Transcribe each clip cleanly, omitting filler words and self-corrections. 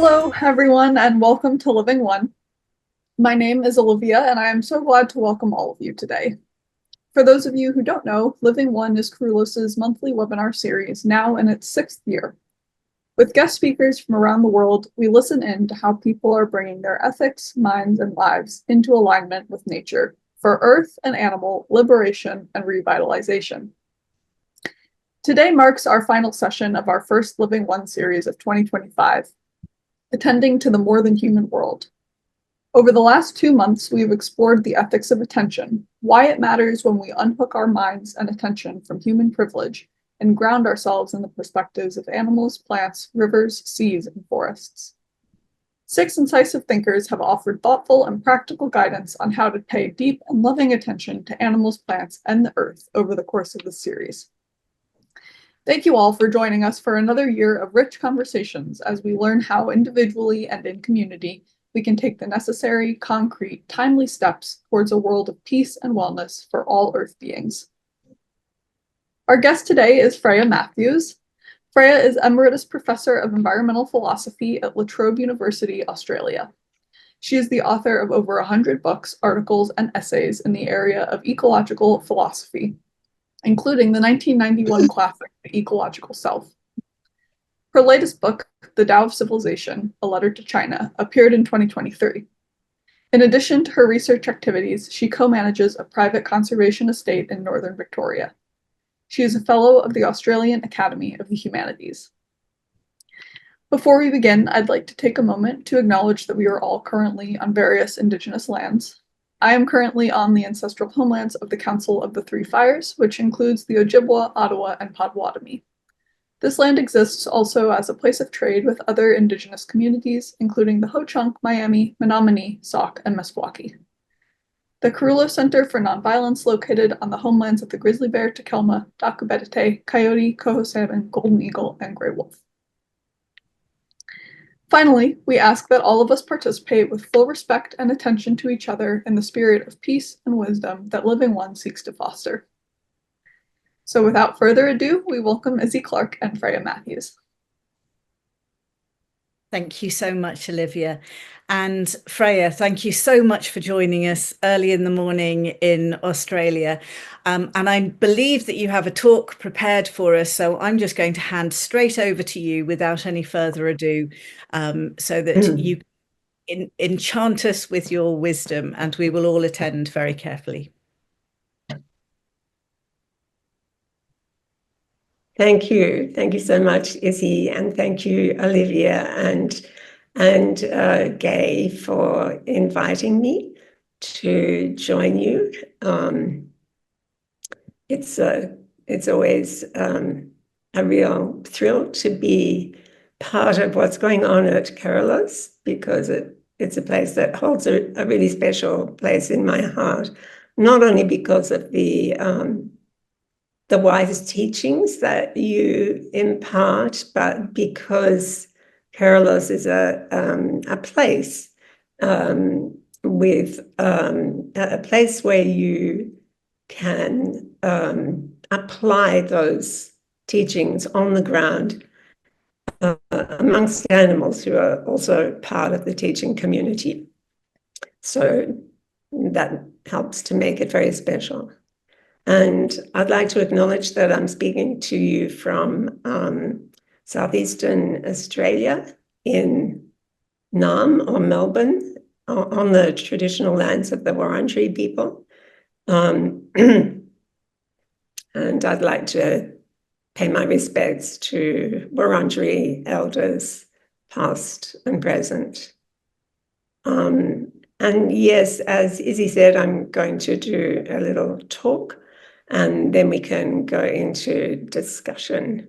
Hello, everyone, and welcome to Living One. My name is Olivia, and I am so glad to welcome all of you today. For those of you who don't know, Living One is Carulos's monthly webinar series, now in its 6th year. With guest speakers from around the world, we listen in to how people are bringing their ethics, minds, and lives into alignment with nature for earth and animal liberation and revitalization. Today marks our final session of our first Living One series of 2025. Attending to the more than human world. Over the last 2 months, we've explored the ethics of attention, why it matters when we unhook our minds and attention from human privilege and ground ourselves in the perspectives of animals, plants, rivers, seas, and forests. 6 incisive thinkers have offered thoughtful and practical guidance on how to pay deep and loving attention to animals, plants, and the earth over the course of this series. Thank you all for joining us for another year of rich conversations as we learn how individually and in community we can take the necessary, concrete, timely steps towards a world of peace and wellness for all Earth beings. Our guest today is Freya Mathews. Freya is Emeritus Professor of Environmental Philosophy at Trobe University, Australia. She is the author of over 100 books, articles, and essays in the area of ecological philosophy, including the 1991 classic, The Ecological Self. Her latest book, The Dao of Civilization, A Letter to China, appeared in 2023. In addition to her research activities, she co-manages a private conservation estate in northern Victoria. She is a fellow of the Australian Academy of the Humanities. Before we begin, I'd like to take a moment to acknowledge that we are all currently on various Indigenous lands. I am currently on the ancestral homelands of the Council of the Three Fires, which includes the Ojibwa, Ottawa, and Potawatomi. This land exists also as a place of trade with other Indigenous communities, including the Ho-Chunk, Miami, Menominee, Sauk, and Meskwaki. The Carulo Center for Nonviolence, located on the homelands of the grizzly bear, takelma, dakubetete, coyote, coho salmon, golden eagle, and gray wolf. Finally, we ask that all of us participate with full respect and attention to each other in the spirit of peace and wisdom that Living One seeks to foster. So without further ado, we welcome Izzy Clark and Freya Mathews. Thank you so much, Olivia. And Freya, thank you so much for joining us early in the morning in Australia. And I believe that you have a talk prepared for us, so I'm just going to hand straight over to you without any further ado, so that you enchant us with your wisdom, and we will all attend very carefully. Thank you. Thank you so much, Izzy, and thank you, Olivia and Gay, for inviting me to join you. It's always a real thrill to be part of what's going on at Carolus, because it's a place that holds a really special place in my heart, not only because of the wise teachings that you impart, but because Carolus is a place with a place where you can apply those teachings on the ground amongst animals who are also part of the teaching community. So that helps to make it very special. And I'd like to acknowledge that I'm speaking to you from southeastern Australia in Naarm or Melbourne, on the traditional lands of the Wurundjeri people. And I'd like to pay my respects to Wurundjeri elders, past and present. And yes, as Izzy said, I'm going to do a little talk, and then we can go into discussion.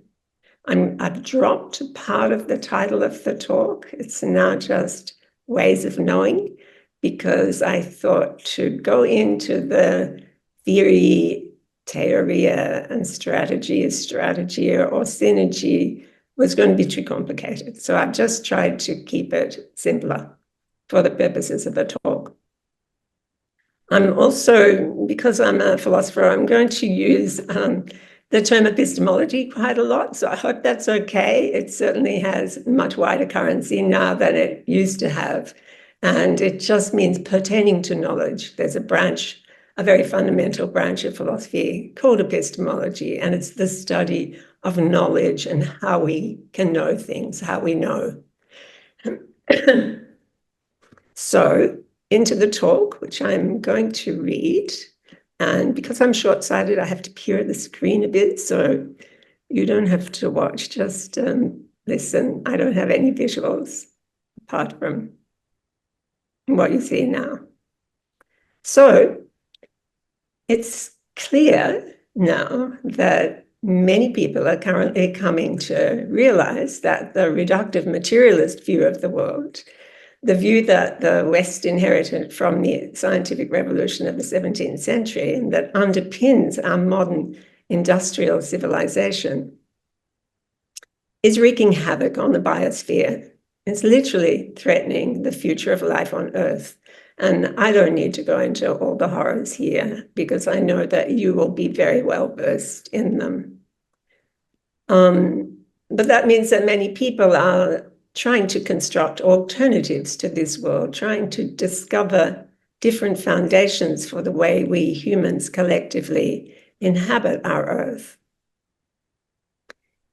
I've dropped part of the title of the talk. It's now just Ways of Knowing, because I thought to go into the theory, theoria, and strategy or synergy was going to be too complicated. So I've just tried to keep it simpler for the purposes of the talk. I'm also, because I'm a philosopher, I'm going to use the the term epistemology quite a lot, so I hope that's okay. It certainly has much wider currency now than it used to have. And it just means pertaining to knowledge. There's a branch, a very fundamental branch of philosophy called epistemology, and it's the study of knowledge and how we can know things, how we know. So, into the talk, which I'm going to read. And because I'm short-sighted, I have to peer at the screen a bit, so you don't have to watch, just listen. I don't have any visuals apart from what you see now. So it's clear now that many people are currently coming to realize that the reductive materialist view of the world, the view that the West inherited from the scientific revolution of the 17th century and that underpins our modern industrial civilization, is wreaking havoc on the biosphere. It's literally threatening the future of life on Earth. And I don't need to go into all the horrors here because I know that you will be very well versed in them. But that means that many people are trying to construct alternatives to this world, trying to discover different foundations for the way we humans collectively inhabit our Earth.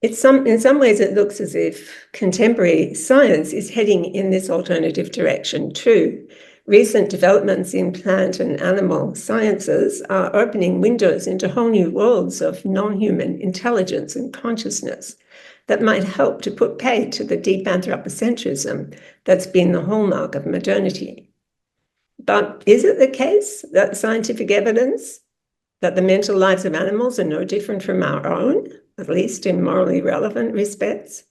In some ways, it looks as if contemporary science is heading in this alternative direction too. Recent developments in plant and animal sciences are opening windows into whole new worlds of non-human intelligence and consciousness that might help to put paid to the deep anthropocentrism that's been the hallmark of modernity. But is it the case that scientific evidence that the mental lives of animals are no different from our own, at least in morally relevant respects,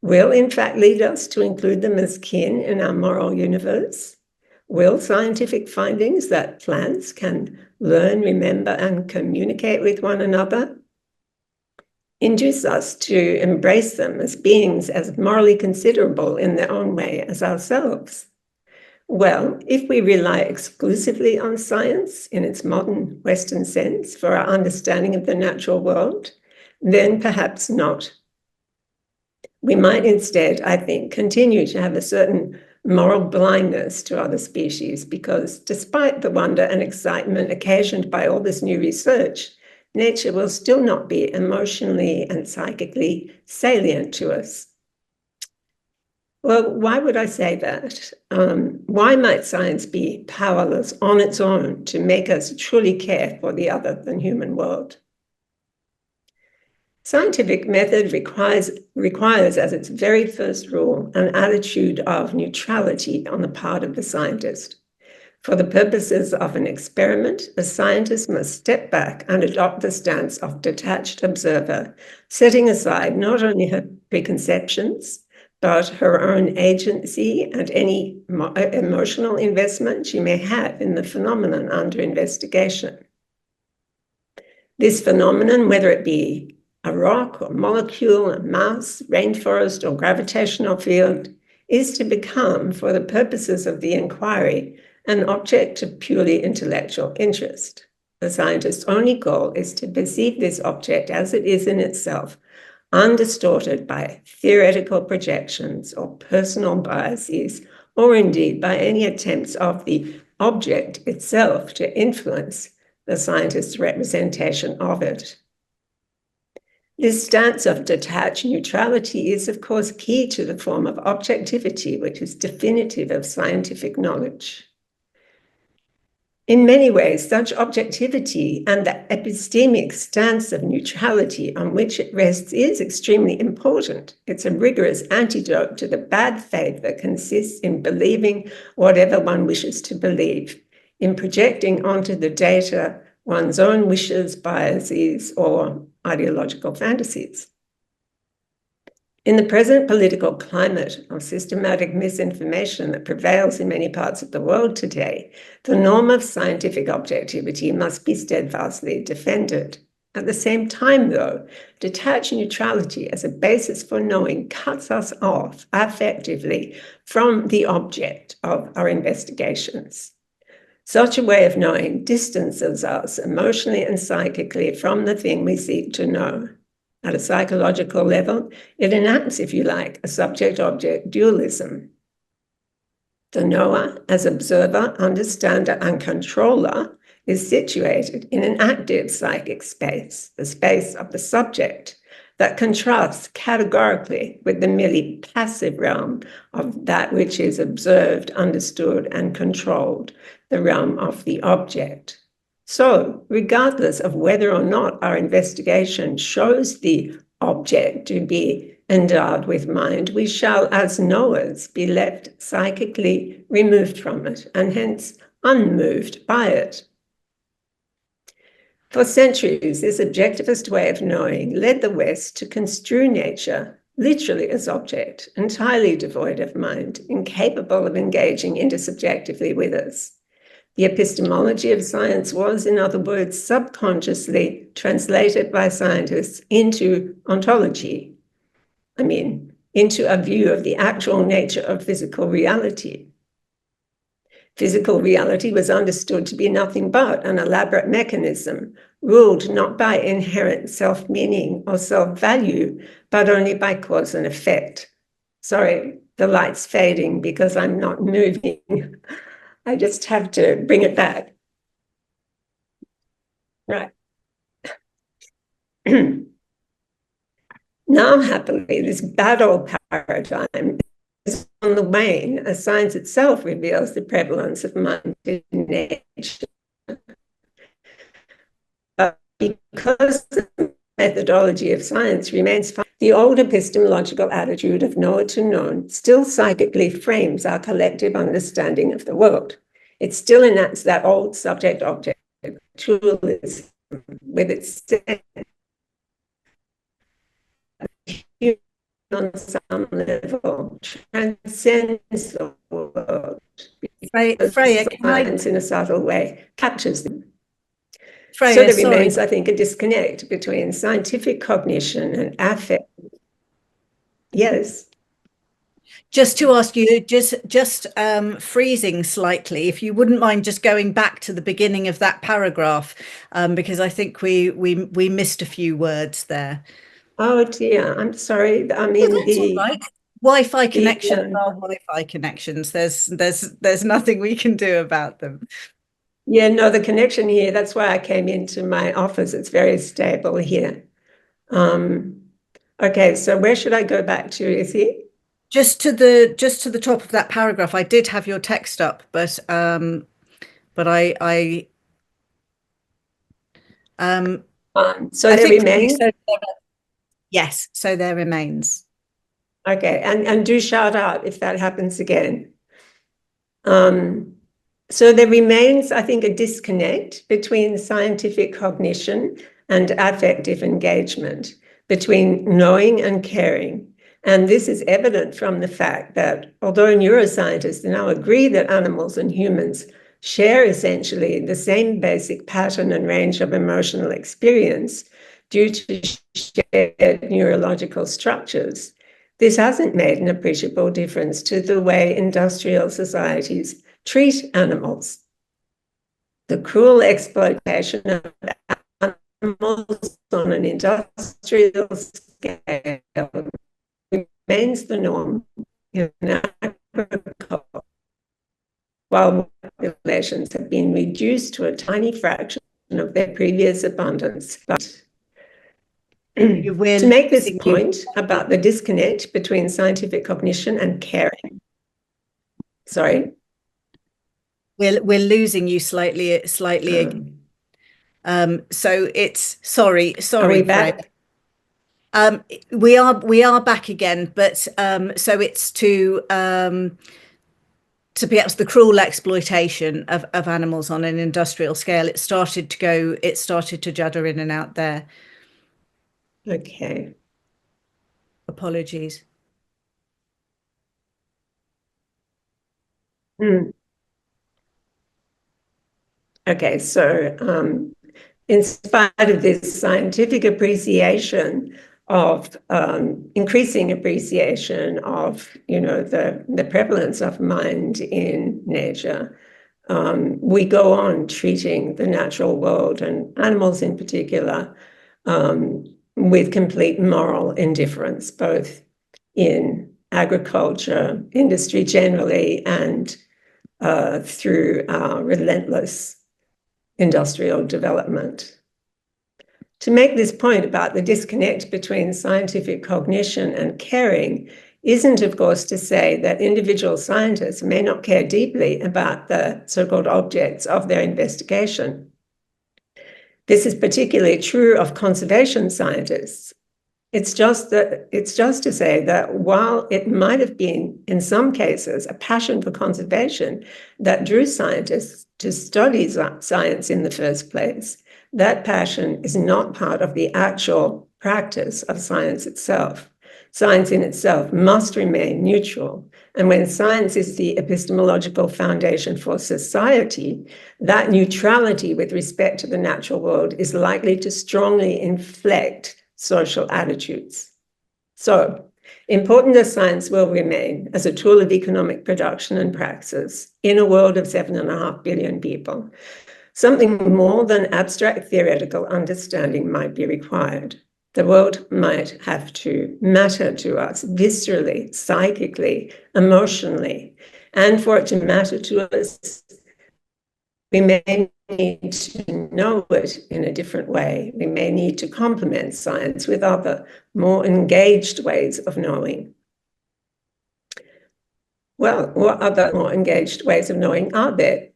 will in fact lead us to include them as kin in our moral universe? Will scientific findings that plants can learn, remember, and communicate with one another induce us to embrace them as beings as morally considerable in their own way as ourselves? Well, if we rely exclusively on science in its modern Western sense for our understanding of the natural world, then perhaps not. We might instead, I think, continue to have a certain moral blindness to other species because despite the wonder and excitement occasioned by all this new research, nature will still not be emotionally and psychically salient to us. Well, why would I say that? Why might science be powerless on its own to make us truly care for the other than human world? Scientific method requires as its very first rule an attitude of neutrality on the part of the scientist. For the purposes of an experiment, a scientist must step back and adopt the stance of detached observer, setting aside not only her preconceptions, but her own agency and any emotional investment she may have in the phenomenon under investigation. This phenomenon, whether it be a rock or molecule, a mouse, rainforest, or gravitational field, is to become, for the purposes of the inquiry, an object of purely intellectual interest. The scientist's only goal is to perceive this object as it is in itself, undistorted by theoretical projections or personal biases, or indeed by any attempts of the object itself to influence the scientist's representation of it. This stance of detached neutrality is, of course, key to the form of objectivity, which is definitive of scientific knowledge. In many ways, such objectivity and the epistemic stance of neutrality on which it rests is extremely important. It's a rigorous antidote to the bad faith that consists in believing whatever one wishes to believe, in projecting onto the data one's own wishes, biases, or ideological fantasies. In the present political climate of systematic misinformation that prevails in many parts of the world today, the norm of scientific objectivity must be steadfastly defended. At the same time, though, detached neutrality as a basis for knowing cuts us off affectively from the object of our investigations. Such a way of knowing distances us emotionally and psychically from the thing we seek to know. At a psychological level, it enacts, if you like, a subject-object dualism. The knower, as observer, understander, and controller, is situated in an active psychic space, the space of the subject, that contrasts categorically with the merely passive realm of that which is observed, understood, and controlled, the realm of the object. So, regardless of whether or not our investigation shows the object to be endowed with mind, we shall, as knowers, be left psychically removed from it, and hence unmoved by it. For centuries, this objectivist way of knowing led the West to construe nature literally as object, entirely devoid of mind, incapable of engaging intersubjectively with us. The epistemology of science was, in other words, subconsciously translated by scientists into ontology. Into a view of the actual nature of physical reality. Physical reality was understood to be nothing but an elaborate mechanism, ruled not by inherent self-meaning or self-value, but only by cause and effect. Sorry, the light's fading because I'm not moving. I just have to bring it back. Right. Now, happily, this battle paradigm is on the wane as science itself reveals the prevalence of mind in nature. But because the methodology of science remains, the old epistemological attitude of knower to known still psychically frames our collective understanding of the world. It still enacts that old subject-object dualism with its on some level transcends the world. Freya, science in a subtle way captures them. Freya, So there remains, I think, a disconnect between scientific cognition and affect. Yes. Just to ask you, just freezing slightly, if you wouldn't mind just going back to the beginning of that paragraph, because I think we missed a few words there. Oh dear, I'm sorry. I mean, that's all right. Wi-Fi connections are Wi-Fi connections. There's nothing we can do about them. Yeah, no, the connection here, that's why I came into my office. It's very stable here. Okay, so where should I go back to, Izzy? Just to the top of that paragraph. I did have your text up, but I so there remains. Yes, so there remains. Okay, and do shout out if that happens again. So there remains, I think, a disconnect between scientific cognition and affective engagement, between knowing and caring. And this is evident from the fact that although neuroscientists now agree that animals and humans share essentially the same basic pattern and range of emotional experience due to shared neurological structures, this hasn't made an appreciable difference to the way industrial societies treat animals. The cruel exploitation of animals on an industrial scale remains the norm in agriculture, while populations have been reduced to a tiny fraction of their previous abundance. But to make this point about the disconnect between scientific cognition and caring. Sorry? We're losing you slightly again. So it's sorry. Are we back? We are back again, but so it's to perhaps the cruel exploitation of animals on an industrial scale. It started to judder in and out there. Okay. Apologies. Okay, so in spite of this scientific appreciation of increasing appreciation of, the prevalence of mind in nature, we go on treating the natural world and animals in particular with complete moral indifference, both in agriculture, industry generally, and through our relentless industrial development. To make this point about the disconnect between scientific cognition and caring isn't, of course, to say that individual scientists may not care deeply about the so-called objects of their investigation. This is particularly true of conservation scientists. It's just to say that while it might have been, in some cases, a passion for conservation that drew scientists to study science in the first place, that passion is not part of the actual practice of science itself. Science in itself must remain neutral. And when science is the epistemological foundation for society, that neutrality with respect to the natural world is likely to strongly inflect social attitudes. So, important as science will remain as a tool of economic production and praxis in a world of 7.5 billion people, something more than abstract theoretical understanding might be required. The world might have to matter to us viscerally, psychically, emotionally, and for it to matter to us, we may need to know it in a different way. We may need to complement science with other, more engaged ways of knowing. Well, what other more engaged ways of knowing are there?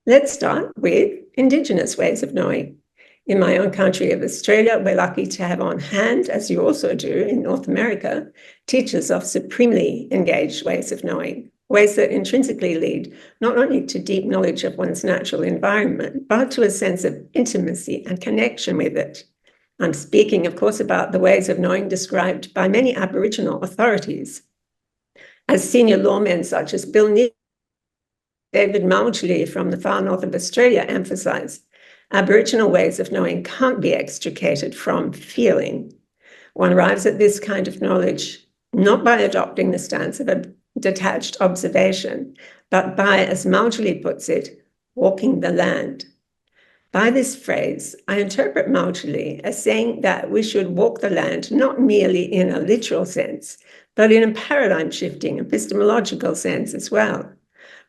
Let's start with Indigenous ways of knowing. In my own country of Australia, we're lucky to have on hand, as you also do in North America, teachers of supremely engaged ways of knowing, ways that intrinsically lead not only to deep knowledge of one's natural environment, but to a sense of intimacy and connection with it. I'm speaking, of course, about the ways of knowing described by many Aboriginal authorities. As senior lawmen such as Bill Neal, David Mauchly from the far north of Australia emphasised, Aboriginal ways of knowing can't be extricated from feeling. One arrives at this kind of knowledge not by adopting the stance of a detached observation, but by, as Mauchly puts it, walking the land. By this phrase, I interpret Mauchly as saying that we should walk the land not merely in a literal sense, but in a paradigm-shifting epistemological sense as well.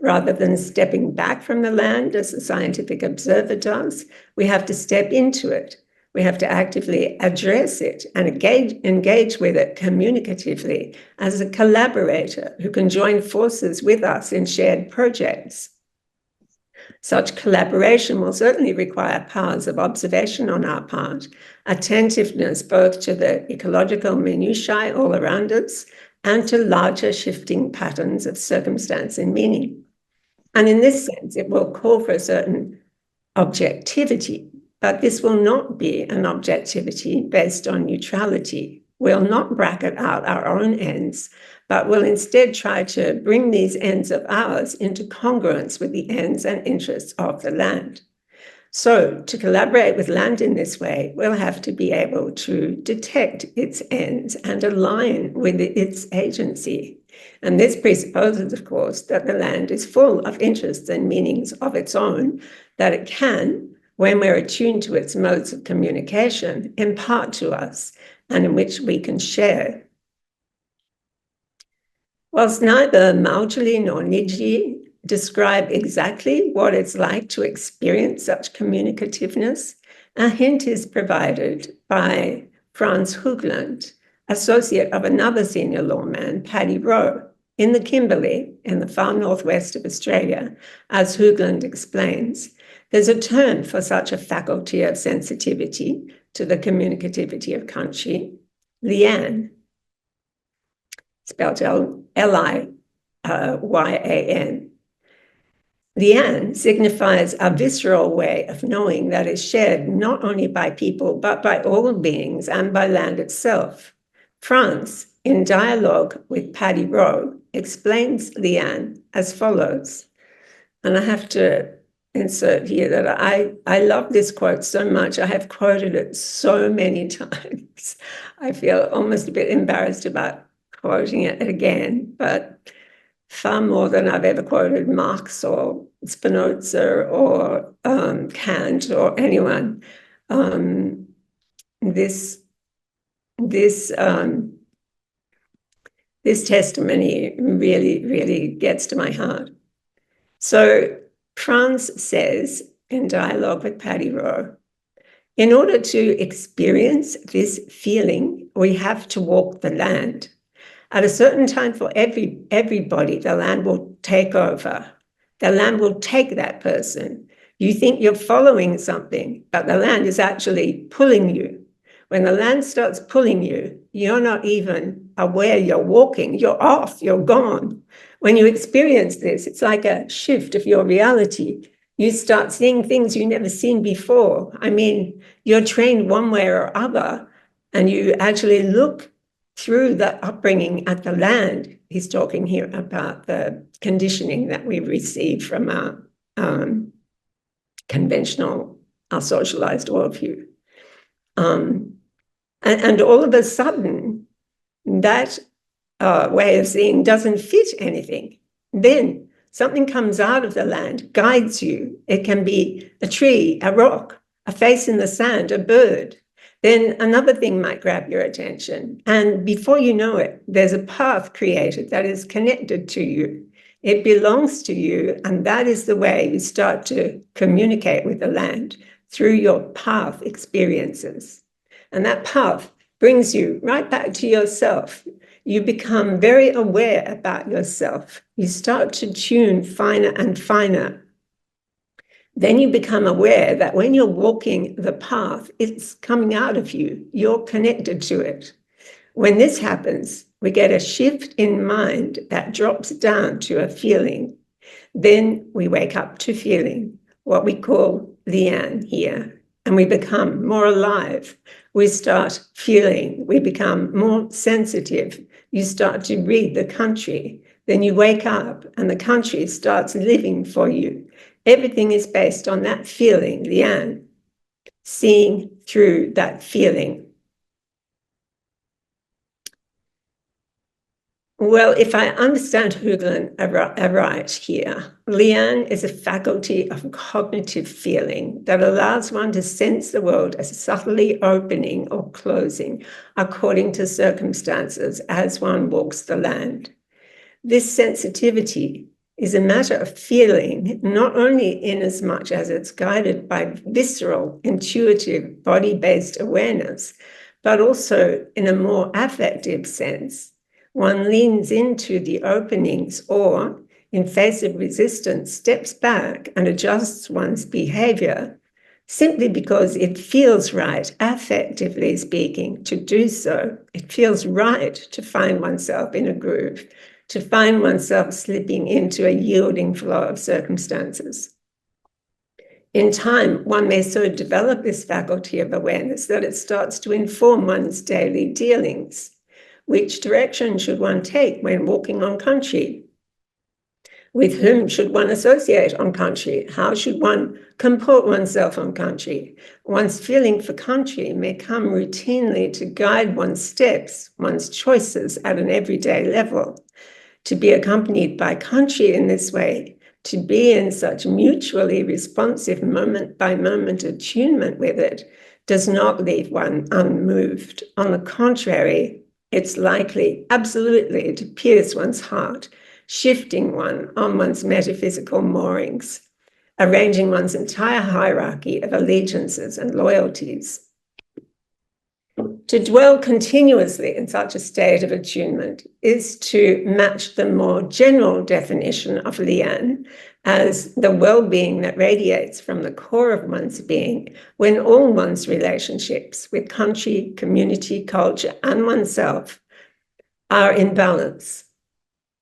Rather than stepping back from the land as a scientific observer does, we have to step into it. We have to actively address it and engage with it communicatively as a collaborator who can join forces with us in shared projects. Such collaboration will certainly require powers of observation on our part, attentiveness both to the ecological minutiae all around us and to larger shifting patterns of circumstance and meaning. And in this sense, it will call for a certain objectivity, but this will not be an objectivity based on neutrality. We'll not bracket out our own ends, but will instead try to bring these ends of ours into congruence with the ends and interests of the land. So to collaborate with land in this way, we'll have to be able to detect its ends and align with its agency. And this presupposes, of course, that the land is full of interests and meanings of its own, that it can, when we're attuned to its modes of communication, impart to us, and in which we can share. Whilst neither Mauchly nor Niji describe exactly what it's like to experience such communicativeness, a hint is provided by Franz Hoogland, associate of another senior lawman, Paddy Rowe, in the Kimberley, in the far northwest of Australia. As Hoogland explains, there's a term for such a faculty of sensitivity to the communicativity of country, lian, spelled L-I-Y-A-N. Lian signifies a visceral way of knowing that is shared not only by people, but by all beings and by land itself. France, in dialogue with Paddy Rowe, explains lian as follows. And I have to insert here that I love this quote so much. I have quoted it so many times. I feel almost a bit embarrassed about quoting it again, but far more than I've ever quoted Marx or Spinoza or Kant or anyone. This testimony really, really gets to my heart. So Franz says in dialogue with Paddy Rowe, in order to experience this feeling, we have to walk the land. At a certain time for everybody, the land will take over. The land will take that person. You think you're following something, but the land is actually pulling you. When the land starts pulling you, you're not even aware you're walking. You're off, you're gone. When you experience this, it's like a shift of your reality. You start seeing things you've never seen before. I mean, you're trained one way or other, and you actually look through the upbringing at the land. He's talking here about the conditioning that we receive from our conventional, our socialized worldview. And all of a sudden, that way of seeing doesn't fit anything. Then something comes out of the land, guides you. It can be a tree, a rock, a face in the sand, a bird. Then another thing might grab your attention. And before you know it, there's a path created that is connected to you. It belongs to you. And that is the way you start to communicate with the land, through your path experiences. And that path brings you right back to yourself. You become very aware about yourself. You start to tune finer and finer. Then you become aware that when you're walking the path, it's coming out of you. You're connected to it. When this happens, we get a shift in mind that drops down to a feeling. Then we wake up to feeling, what we call lian here, and we become more alive. We start feeling, we become more sensitive. You start to read the country. Then you wake up and the country starts living for you. Everything is based on that feeling, lian, seeing through that feeling. Well, if I understand Hugland aright here, lian is a faculty of cognitive feeling that allows one to sense the world as subtly opening or closing according to circumstances as one walks the land. This sensitivity is a matter of feeling, not only in as much as it's guided by visceral, intuitive, body-based awareness, but also in a more affective sense. One leans into the openings or, in face of resistance, steps back and adjusts one's behavior simply because it feels right, affectively speaking, to do so. It feels right to find oneself in a groove, to find oneself slipping into a yielding flow of circumstances. In time, one may so develop this faculty of awareness that it starts to inform one's daily dealings. Which direction should one take when walking on country? With whom should one associate on country? How should one comport oneself on country? One's feeling for country may come routinely to guide one's steps, one's choices at an everyday level. To be accompanied by country in this way, to be in such mutually responsive moment-by-moment attunement with it, does not leave one unmoved. On the contrary, it's likely, absolutely, to pierce one's heart, shifting one on one's metaphysical moorings, arranging one's entire hierarchy of allegiances and loyalties. To dwell continuously in such a state of attunement is to match the more general definition of lian as the well-being that radiates from the core of one's being when all one's relationships with country, community, culture, and oneself are in balance.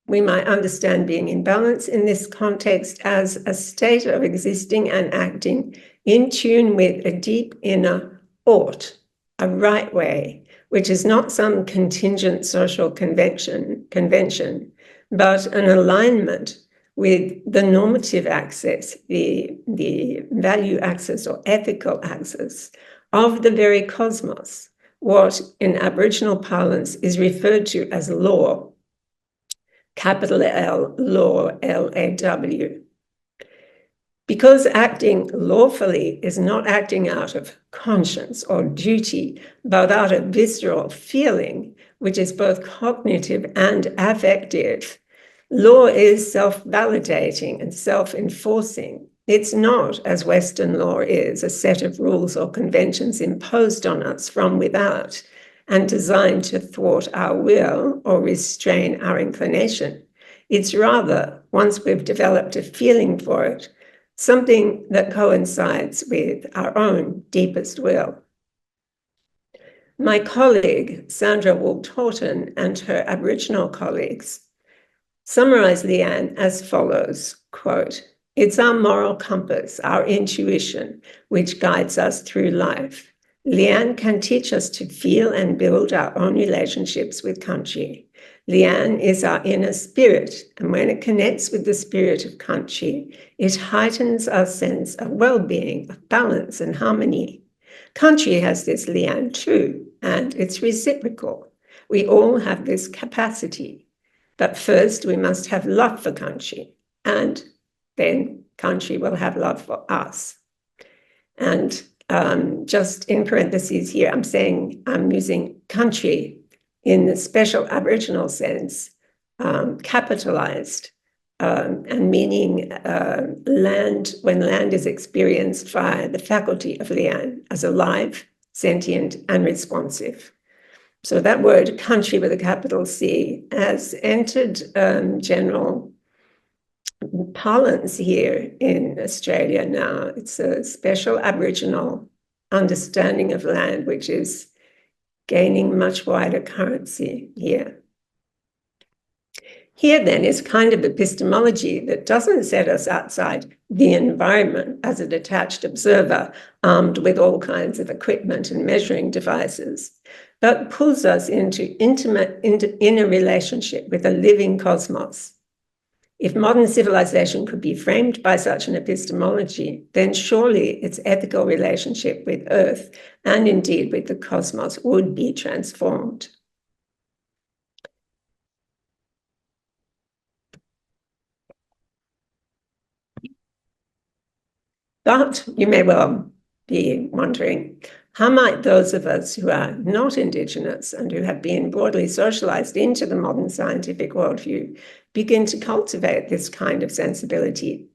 We might understand being in balance in this context as a state of existing and acting in tune with a deep inner ought, a right way, which is not some contingent social convention, but an alignment with the normative axis, the value axis or ethical axis of the very cosmos, what in Aboriginal parlance is referred to as law. capital L, law, L-A-W. Because acting lawfully is not acting out of conscience or duty, but out of visceral feeling, which is both cognitive and affective, law is self-validating and self-enforcing. It's not, as Western law is, a set of rules or conventions imposed on us from without and designed to thwart our will or restrain our inclination. It's rather, once we've developed a feeling for it, something that coincides with our own deepest will. My colleague, Sandra Wool-Torton, and her Aboriginal colleagues summarize Leanne as follows, quote, "It's our moral compass, our intuition, which guides us through life. Leanne can teach us to feel and build our own relationships with country. Leanne is our inner spirit, and when it connects with the spirit of country, it heightens our sense of well-being, of balance and harmony. Country has this Leanne too, and it's reciprocal. We all have this capacity. But first, we must have love for country, and then country will have love for us." And just in parentheses here, I'm using country in the special Aboriginal sense, capitalized, and meaning land, when land is experienced via the faculty of Leanne as alive, sentient, and responsive. So that word country with a capital C has entered general parlance here in Australia now. It's a special Aboriginal understanding of land, which is gaining much wider currency here. Here then is kind of epistemology that doesn't set us outside the environment as a detached observer armed with all kinds of equipment and measuring devices, but pulls us into inner relationship with a living cosmos. If modern civilization could be framed by such an epistemology, then surely its ethical relationship with Earth and indeed with the cosmos would be transformed. But you may well be wondering, how might those of us who are not Indigenous and who have been broadly socialized into the modern scientific worldview begin to cultivate this kind of sensibility?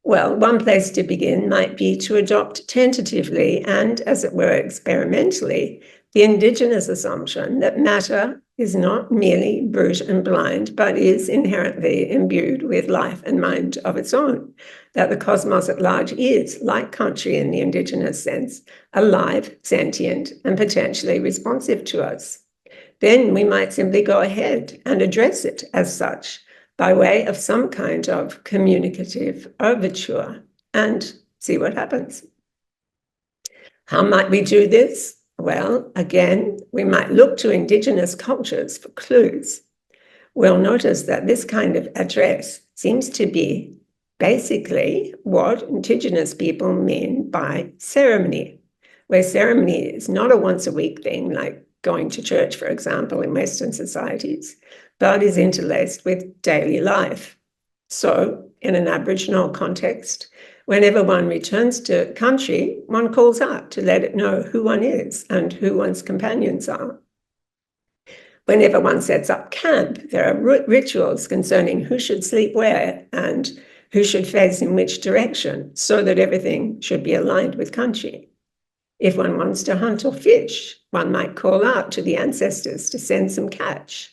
Well, one place to begin might be to adopt tentatively and, as it were, experimentally, the Indigenous assumption that matter is not merely brute and blind, but is inherently imbued with life and mind of its own, that the cosmos at large is, like country in the Indigenous sense, alive, sentient, and potentially responsive to us. Then we might simply go ahead and address it as such, by way of some kind of communicative overture, and see what happens. How might we do this? Well, again, we might look to Indigenous cultures for clues. We'll notice that this kind of address seems to be basically what Indigenous people mean by ceremony, where ceremony is not a once-a-week thing like going to church, for example, in Western societies, but is interlaced with daily life. So, in an Aboriginal context, whenever one returns to country, one calls out to let it know who one is and who one's companions are. Whenever one sets up camp, there are rituals concerning who should sleep where and who should face in which direction, so that everything should be aligned with country. If one wants to hunt or fish, one might call out to the ancestors to send some catch.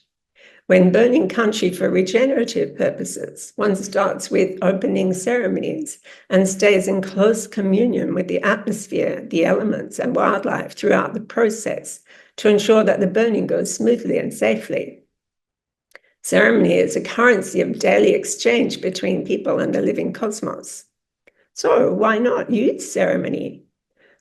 When burning country for regenerative purposes, one starts with opening ceremonies and stays in close communion with the atmosphere, the elements, and wildlife throughout the process to ensure that the burning goes smoothly and safely. Ceremony is a currency of daily exchange between people and the living cosmos. So why not use ceremony?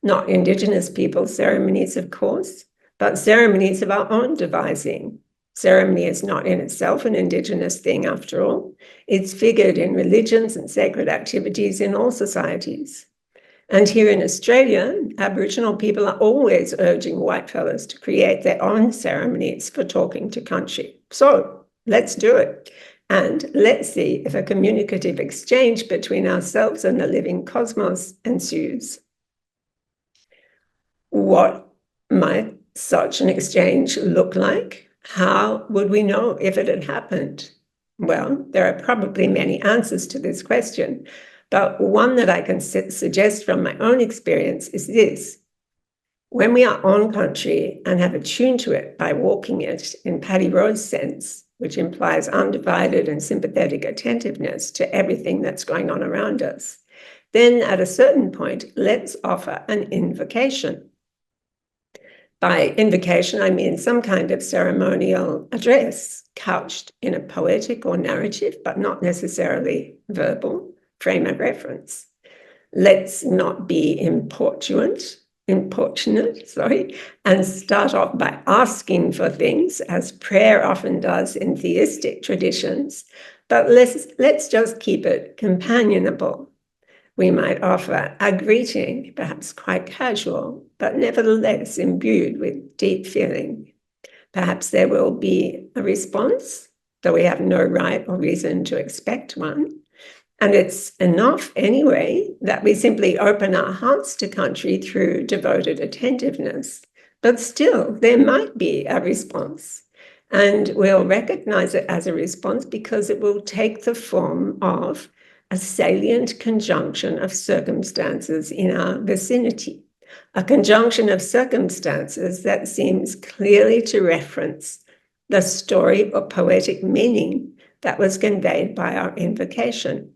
Not Indigenous people's ceremonies, of course, but ceremonies of our own devising. Ceremony is not in itself an Indigenous thing, after all. It's figured in religions and sacred activities in all societies. And here in Australia, Aboriginal people are always urging whitefellas to create their own ceremonies for talking to country. So Let's do it. And let's see if a communicative exchange between ourselves and the living cosmos ensues. What might such an exchange look like? How would we know if it had happened? Well, there are probably many answers to this question, but one that I can suggest from my own experience is this. When we are on country and have attuned to it by walking it in Paddy Rowe's sense, which implies undivided and sympathetic attentiveness to everything that's going on around us, then at a certain point, let's offer an invocation. By invocation, I mean some kind of ceremonial address couched in a poetic or narrative, but not necessarily verbal, frame of reference. Let's not be importunate, and start off by asking for things, as prayer often does in theistic traditions, but let's just keep it companionable. We might offer a greeting, perhaps quite casual, but nevertheless imbued with deep feeling. Perhaps there will be a response, though we have no right or reason to expect one. And it's enough anyway that we simply open our hearts to country through devoted attentiveness. But still, there might be a response. And we'll recognize it as a response because it will take the form of a salient conjunction of circumstances in our vicinity, a conjunction of circumstances that seems clearly to reference the story or poetic meaning that was conveyed by our invocation.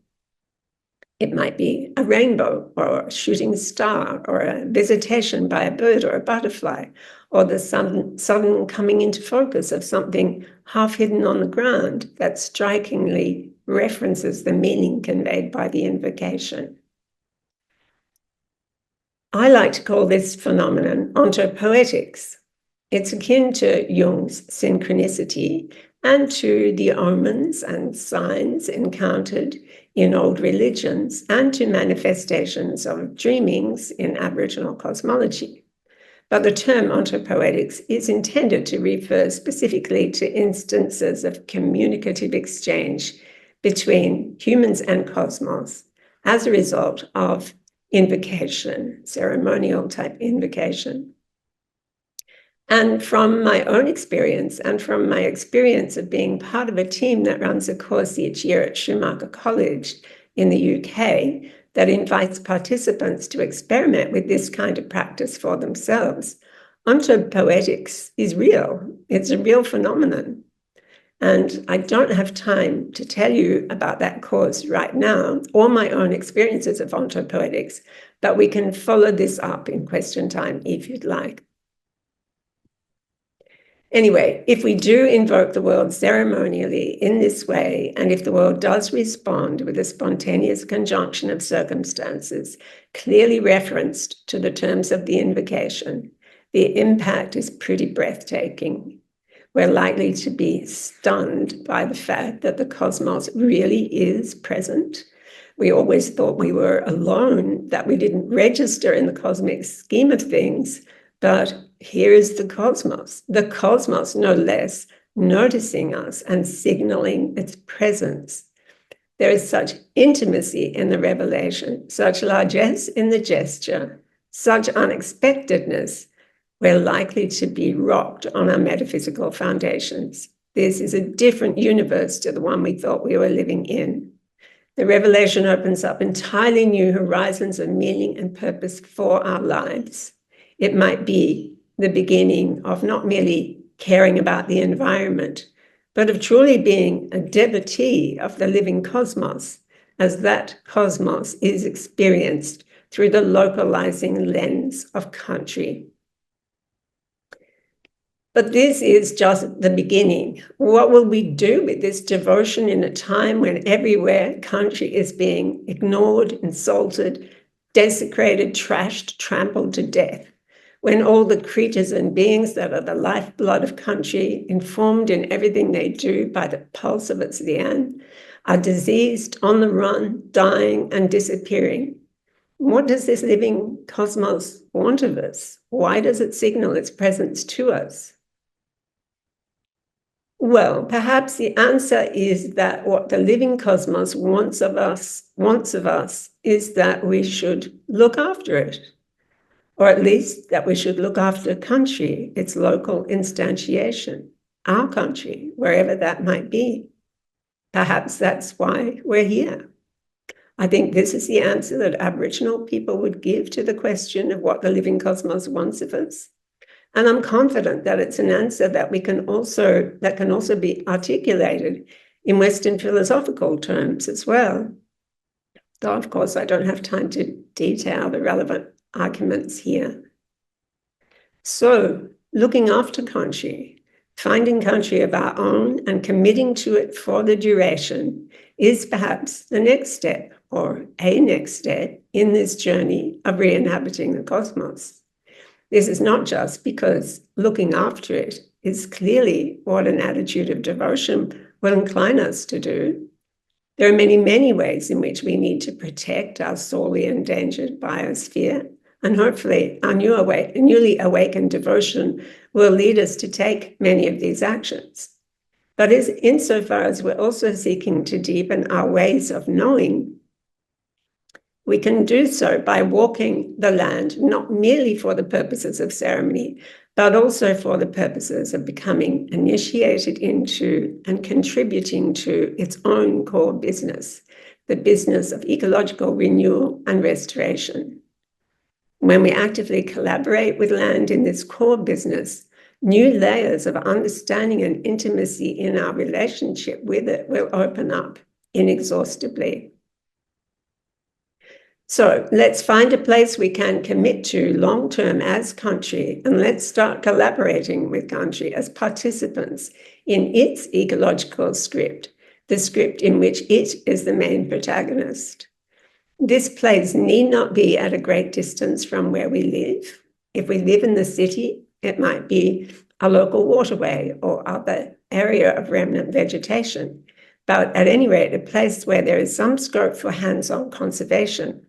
It might be a rainbow or a shooting star or a visitation by a bird or a butterfly, or the sudden coming into focus of something half hidden on the ground that strikingly references the meaning conveyed by the invocation. I like to call this phenomenon ontopoetics. It's akin to Jung's synchronicity and to the omens and signs encountered in old religions and to manifestations of dreamings in Aboriginal cosmology. But the term ontopoetics is intended to refer specifically to instances of communicative exchange between humans and cosmos as a result of invocation, ceremonial type invocation. And from my own experience and from my experience of being part of a team that runs a course each year at Schumacher College in the UK that invites participants to experiment with this kind of practice for themselves, ontopoetics is real. It's a real phenomenon. And I don't have time to tell you about that course right now or my own experiences of ontopoetics, but we can follow this up in question time if you'd like. Anyway, if we do invoke the world ceremonially in this way, and if the world does respond with a spontaneous conjunction of circumstances clearly referenced to the terms of the invocation, the impact is pretty breathtaking. We're likely to be stunned by the fact that the cosmos really is present. We always thought we were alone, that we didn't register in the cosmic scheme of things, but here is the cosmos no less, noticing us and signaling its presence. There is such intimacy in the revelation, such largesse in the gesture, such unexpectedness. We're likely to be rocked on our metaphysical foundations. This is a different universe to the one we thought we were living in. The revelation opens up entirely new horizons of meaning and purpose for our lives. It might be the beginning of not merely caring about the environment, but of truly being a devotee of the living cosmos, as that cosmos is experienced through the localizing lens of country. But this is just the beginning. What will we do with this devotion in a time when everywhere country is being ignored, insulted, desecrated, trashed, trampled to death? When all the creatures and beings that are the lifeblood of country, informed in everything they do by the pulse of its lian, are diseased, on the run, dying and disappearing. What does this living cosmos want of us? Why does it signal its presence to us? Well, perhaps the answer is that what the living cosmos wants of us is that we should look after it, or at least that we should look after country, its local instantiation, our country, wherever that might be. Perhaps that's why we're here. I think this is the answer that Aboriginal people would give to the question of what the living cosmos wants of us. And I'm confident that it's an answer that can also be articulated in Western philosophical terms as well. Though, of course, I don't have time to detail the relevant arguments here. So, looking after country, finding country of our own and committing to it for the duration is perhaps the next step, or a next step, in this journey of re-inhabiting the cosmos. This is not just because looking after it is clearly what an attitude of devotion will incline us to do. There are many, many ways in which we need to protect our sorely endangered biosphere, and hopefully our newly awakened devotion will lead us to take many of these actions. But insofar as we're also seeking to deepen our ways of knowing, we can do so by walking the land, not merely for the purposes of ceremony, but also for the purposes of becoming initiated into and contributing to its own core business, the business of ecological renewal and restoration. When we actively collaborate with land in this core business, new layers of understanding and intimacy in our relationship with it will open up inexhaustibly. So let's find a place we can commit to long-term as country, and let's start collaborating with country as participants in its ecological script, the script in which it is the main protagonist. This place need not be at a great distance from where we live. If we live in the city, it might be a local waterway or other area of remnant vegetation, but at any rate, a place where there is some scope for hands-on conservation.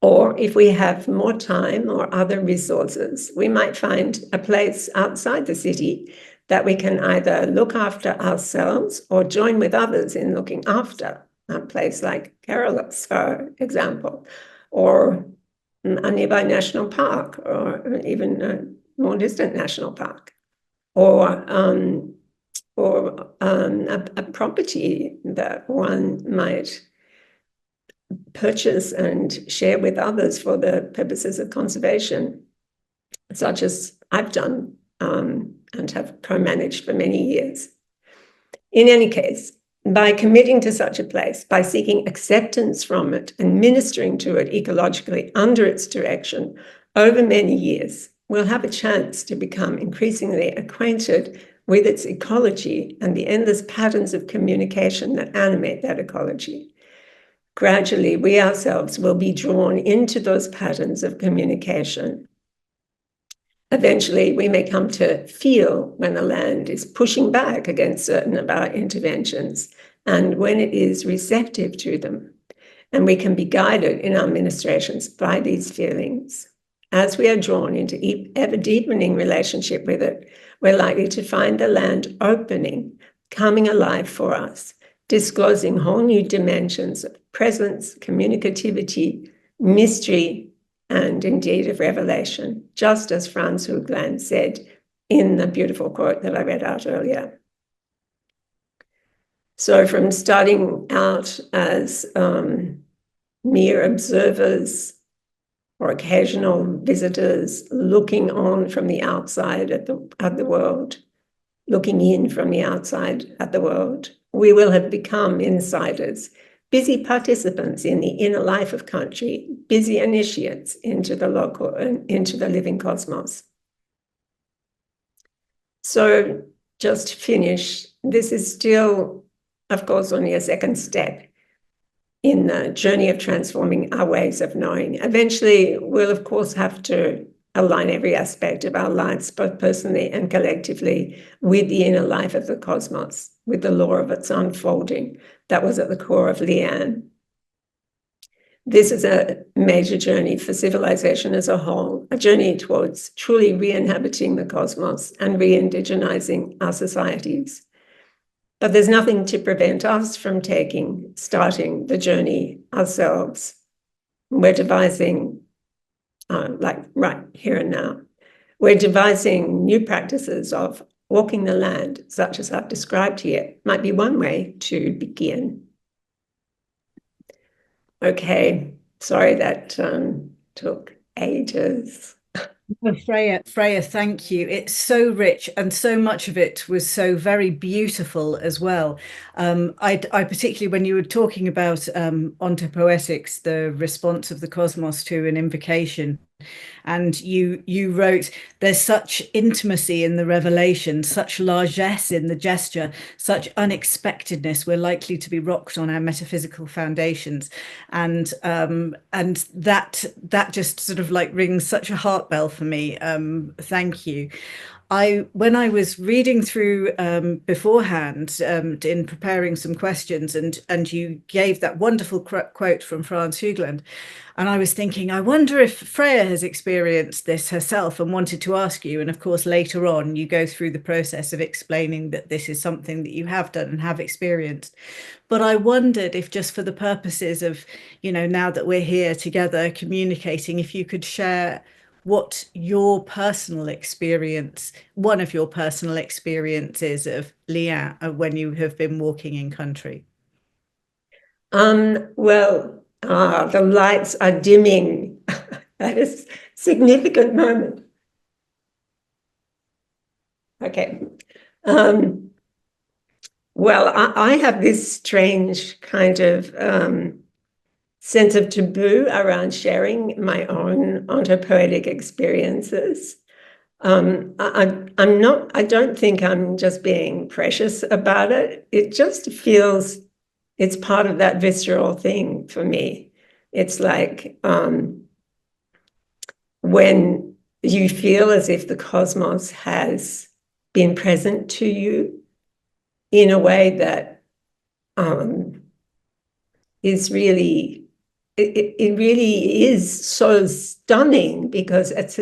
Or if we have more time or other resources, we might find a place outside the city that we can either look after ourselves or join with others in looking after, a place like Carolus, for example, or a nearby national park, or even a more distant national park, or a property that one might purchase and share with others for the purposes of conservation, such as I've done and have co-managed for many years. In any case, by committing to such a place, by seeking acceptance from it and ministering to it ecologically under its direction over many years, we'll have a chance to become increasingly acquainted with its ecology and the endless patterns of communication that animate that ecology. Gradually, we ourselves will be drawn into those patterns of communication. Eventually, we may come to feel when the land is pushing back against certain of our interventions and when it is receptive to them. And we can be guided in our ministrations by these feelings. As we are drawn into ever deepening relationship with it, we're likely to find the land opening, coming alive for us, disclosing whole new dimensions of presence, communicativity, mystery, and indeed of revelation, just as Franz Hugland said in the beautiful quote that I read out earlier. So from starting out as mere observers or occasional visitors looking on from the outside at the world, looking in from the outside at the world, we will have become insiders, busy participants in the inner life of country, busy initiates into the local and into the living cosmos. So just to finish, this is still, of course, only a second step in the journey of transforming our ways of knowing. Eventually, we'll, of course, have to align every aspect of our lives, both personally and collectively, with the inner life of the cosmos, with the law of its unfolding that was at the core of Leanne. This is a major journey for civilization as a whole, a journey towards truly re-inhabiting the cosmos and re-indigenizing our societies. But there's nothing to prevent us from starting the journey ourselves. We're devising, like right here and now, we're devising new practices of walking the land, such as I've described here, might be one way to begin. Okay, sorry that took ages. Well, Freya, thank you. It's so rich, and so much of it was so very beautiful as well. I particularly, when you were talking about ontopoetics, the response of the cosmos to an invocation, and you wrote, there's such intimacy in the revelation, such largesse in the gesture, such unexpectedness, we're likely to be rocked on our metaphysical foundations. And that just sort of like rings such a heart bell for me. Thank you. When I was reading through beforehand in preparing some questions, and you gave that wonderful quote from Franz Hugland, and I was thinking, I wonder if Freya has experienced this herself and wanted to ask you. And of course, later on, you go through the process of explaining that this is something that you have done and have experienced. But I wondered if, just for the purposes of, now that we're here together communicating, if you could share what your personal experience, one of your personal experiences of Lien when you have been walking in country. The lights are dimming at a significant moment. Okay. I have this strange kind of sense of taboo around sharing my own ontopoetic experiences. I don't think I'm just being precious about it. It just feels it's part of that visceral thing for me. It's like when you feel as if the cosmos has been present to you in a way that is really, it really is so stunning, because it's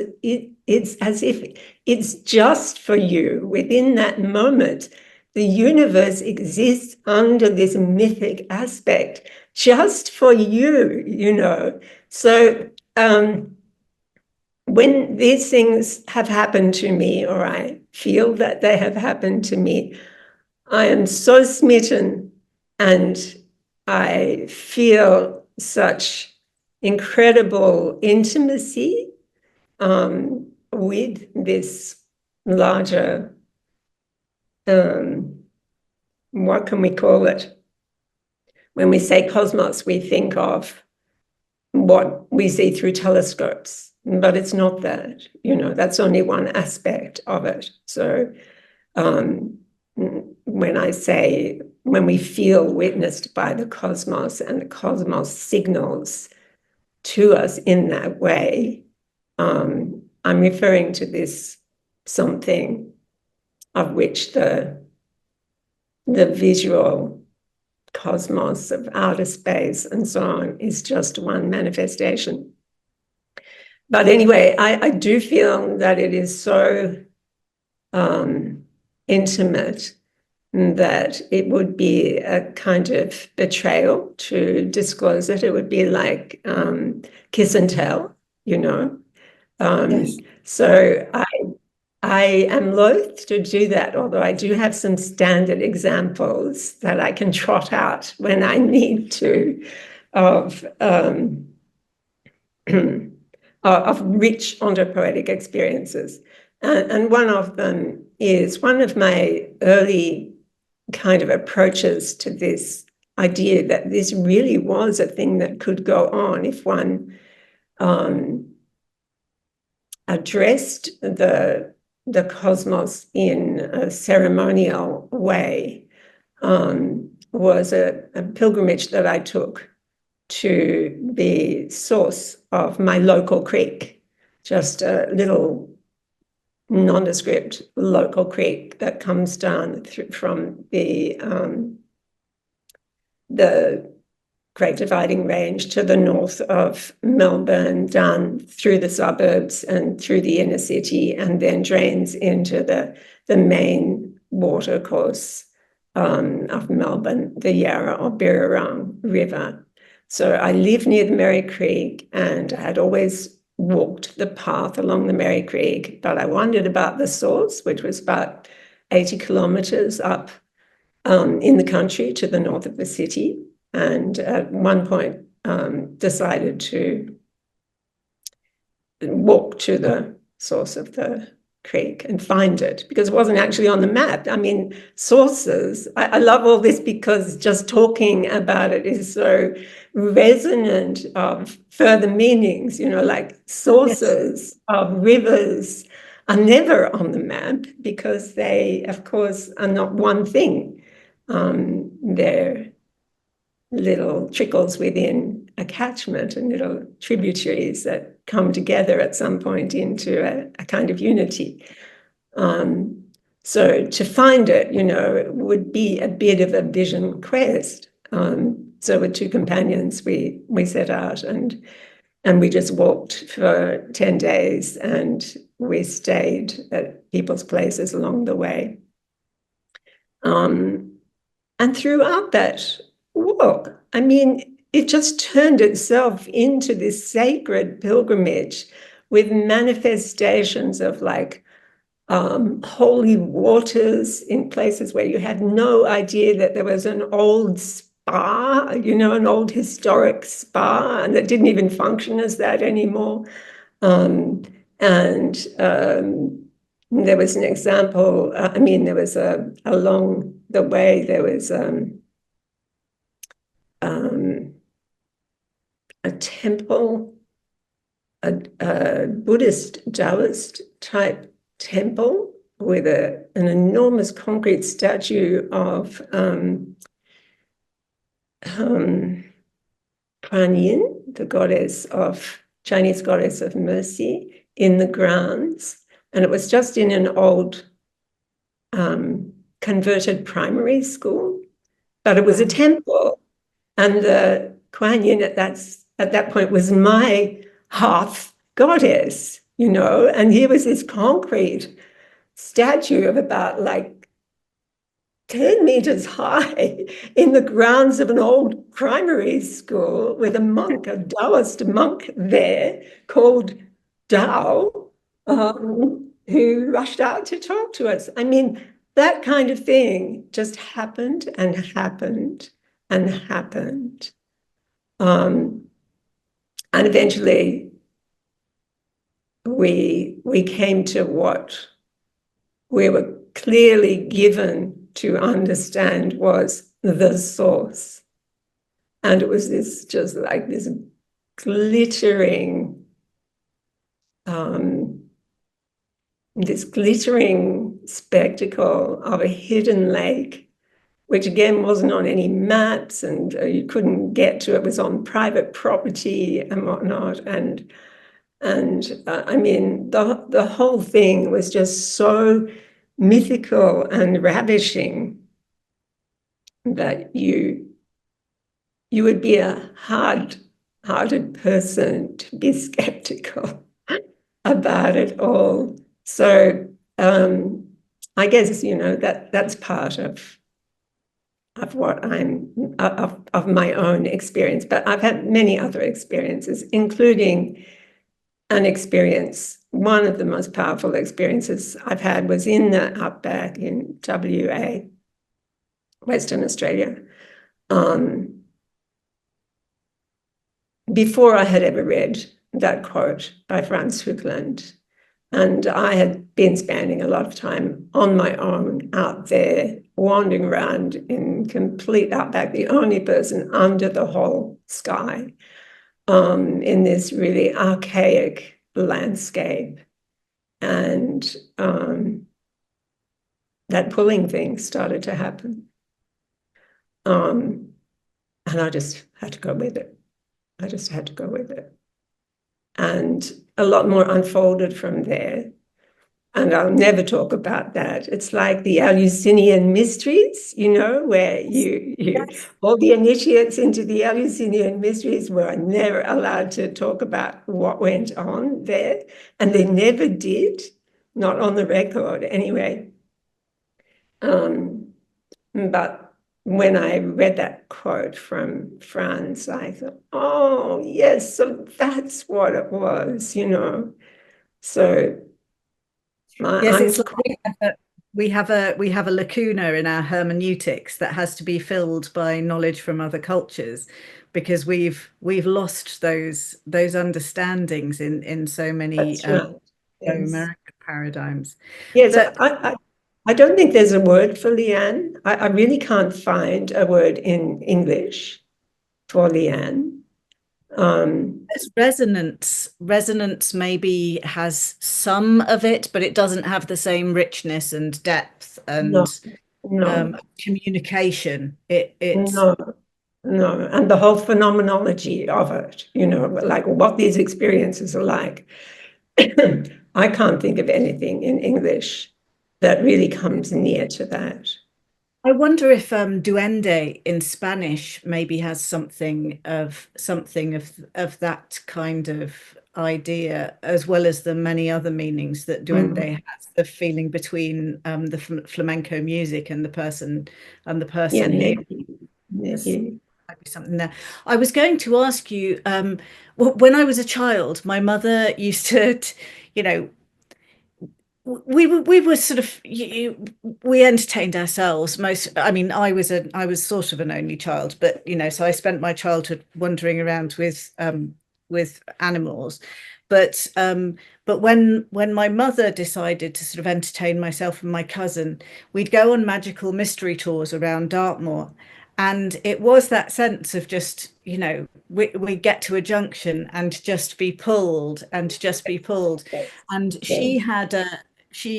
as if it's just for you within that moment. The universe exists under this mythic aspect just for you, So when these things have happened to me, or I feel that they have happened to me, I am so smitten, and I feel such incredible intimacy with this larger, what can we call it? When we say cosmos, we think of what we see through telescopes, but it's not that, that's only one aspect of it. So when we feel witnessed by the cosmos, and the cosmos signals to us in that way, I'm referring to this something of which the visual cosmos of outer space and so on is just one manifestation. But anyway, I do feel that it is so intimate that it would be a kind of betrayal to disclose it. It would be like kiss and tell, Yes. So I am loath to do that, although I do have some standard examples that I can trot out when I need to of rich ontopoetic experiences. And one of them is one of my early kind of approaches to this idea that this really was a thing that could go on if one addressed the cosmos in a ceremonial way, was a pilgrimage that I took to the source of my local creek, just a little nondescript local creek that comes down from the Great Dividing Range to the north of Melbourne, down through the suburbs and through the inner city, and then drains into the main water course of Melbourne, the Yarra or Birrarung River. So I live near the Merri Creek, and I had always walked the path along the Merri Creek, but I wondered about the source, which was about 80 kilometres up in the country to the north of the city. And at one point decided to walk to the source of the creek and find it, because it wasn't actually on the map. I mean, sources, I love all this because just talking about it is so resonant of further meanings, like sources of rivers are never on the map because they, of course, are not one thing. They're little trickles within a catchment and little tributaries that come together at some point into a kind of unity. So to find it, it would be a bit of a vision quest. So with two companions, we set out and we just walked for 10 days, and we stayed at people's places along the way. And throughout that walk, I mean, it just turned itself into this sacred pilgrimage with manifestations of holy waters in places where you had no idea that there was an old spa, an old historic spa, and that didn't even function as that anymore. And there was an example, there was along the way, there was a temple, a Buddhist Taoist type temple with an enormous concrete statue of Kuan Yin, the Chinese goddess of mercy, in the grounds. And it was just in an old converted primary school, but it was a temple. And the Kuan Yin at that point was my hearth goddess, and here was this concrete statue of about 10 meters high in the grounds of an old primary school with a Taoist monk there called Dao, who rushed out to talk to us. I mean, that kind of thing just happened and happened and happened. And eventually we came to what we were clearly given to understand was the source. And it was this glittering, spectacle of a hidden lake, which again wasn't on any maps, and you couldn't get to it. It was on private property and whatnot. And the whole thing was just so mythical and ravishing that you would be a hard-hearted person to be skeptical about it all. So I guess that's part of what of my own experience. But I've had many other experiences, including an experience. One of the most powerful experiences I've had was in the outback in WA, Western Australia. Before I had ever read that quote by Franz Hookland, and I had been spending a lot of time on my own out there, wandering around in complete outback, the only person under the whole sky, in this really archaic landscape. And that pulling thing started to happen. And I just had to go with it. And a lot more unfolded from there. And I'll never talk about that. It's like the Eleusinian mysteries, where all the initiates into the Eleusinian mysteries were never allowed to talk about what went on there. And they never did, not on the record anyway. But when I read that quote from Franz, I thought, oh, yes, so that's what it was, So Yes, it's like we have a lacuna in our hermeneutics that has to be filled by knowledge from other cultures, because we've lost those understandings in so many that's right. Yes. American paradigms. Yes, But I don't think there's a word for Leanne. I really can't find a word in English for Leanne. Resonance maybe has some of it, but it doesn't have the same richness and depth and No. communication. No, and the whole phenomenology of it, like what these experiences are like. I can't think of anything in English that really comes near to that. I wonder if duende in Spanish maybe has something of that kind of idea, as well as the many other meanings that duende has. The feeling between the flamenco music and the person Yeah, here. maybe. Might be something there. I was going to ask you, when I was a child, my mother used to, you know, we were sort of we entertained ourselves most. I mean, I was sort of an only child, but so I spent my childhood wandering around with animals. But when my mother decided to sort of entertain myself and my cousin, we'd go on magical mystery tours around Dartmoor. And it was that sense of just, we get to a junction and just be pulled and just be pulled. And she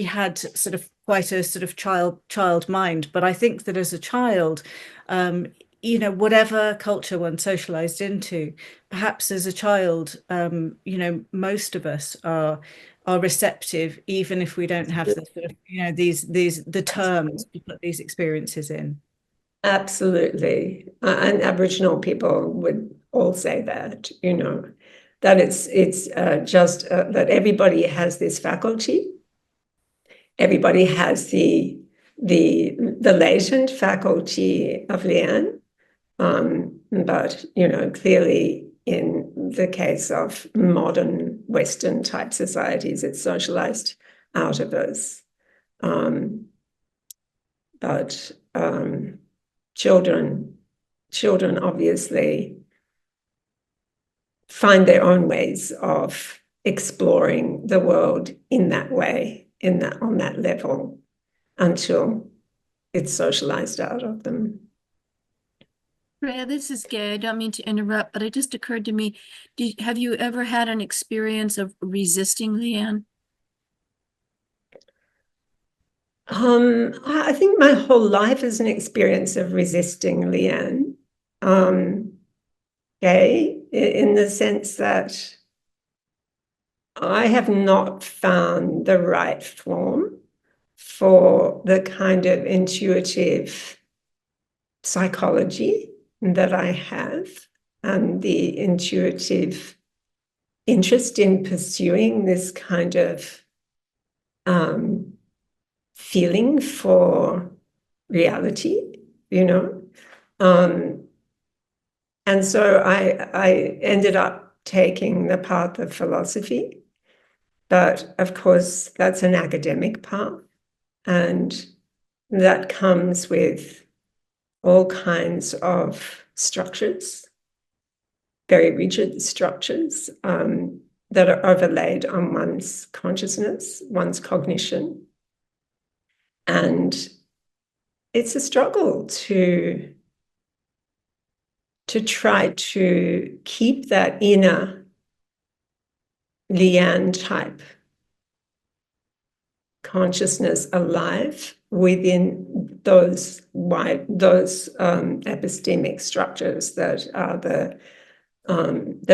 had sort of quite a sort of child mind, but I think that as a child, whatever culture one socialized into, perhaps as a child, most of us are receptive, even if we don't have the sort of, the terms to put these experiences in. Absolutely. And Aboriginal people would all say that, that it's just that everybody has this faculty. Everybody has the latent faculty of Leanne, but clearly in the case of modern Western type societies, it's socialized out of us. But children obviously find their own ways of exploring the world in that way, on that level, until it's socialized out of them. Freya, this is Gay. I don't mean to interrupt, but it just occurred to me, have you ever had an experience of resisting Leanne? I think my whole life is an experience of resisting Leanne. Gay, in the sense that I have not found the right form for the kind of intuitive psychology that I have, and the intuitive interest in pursuing this kind of feeling for reality, and so I ended up taking the path of philosophy. But of course, that's an academic path, and that comes with all kinds of structures, very rigid structures that are overlaid on one's consciousness, one's cognition. And it's a struggle to try to keep that inner Leanne type consciousness alive within those epistemic structures that are the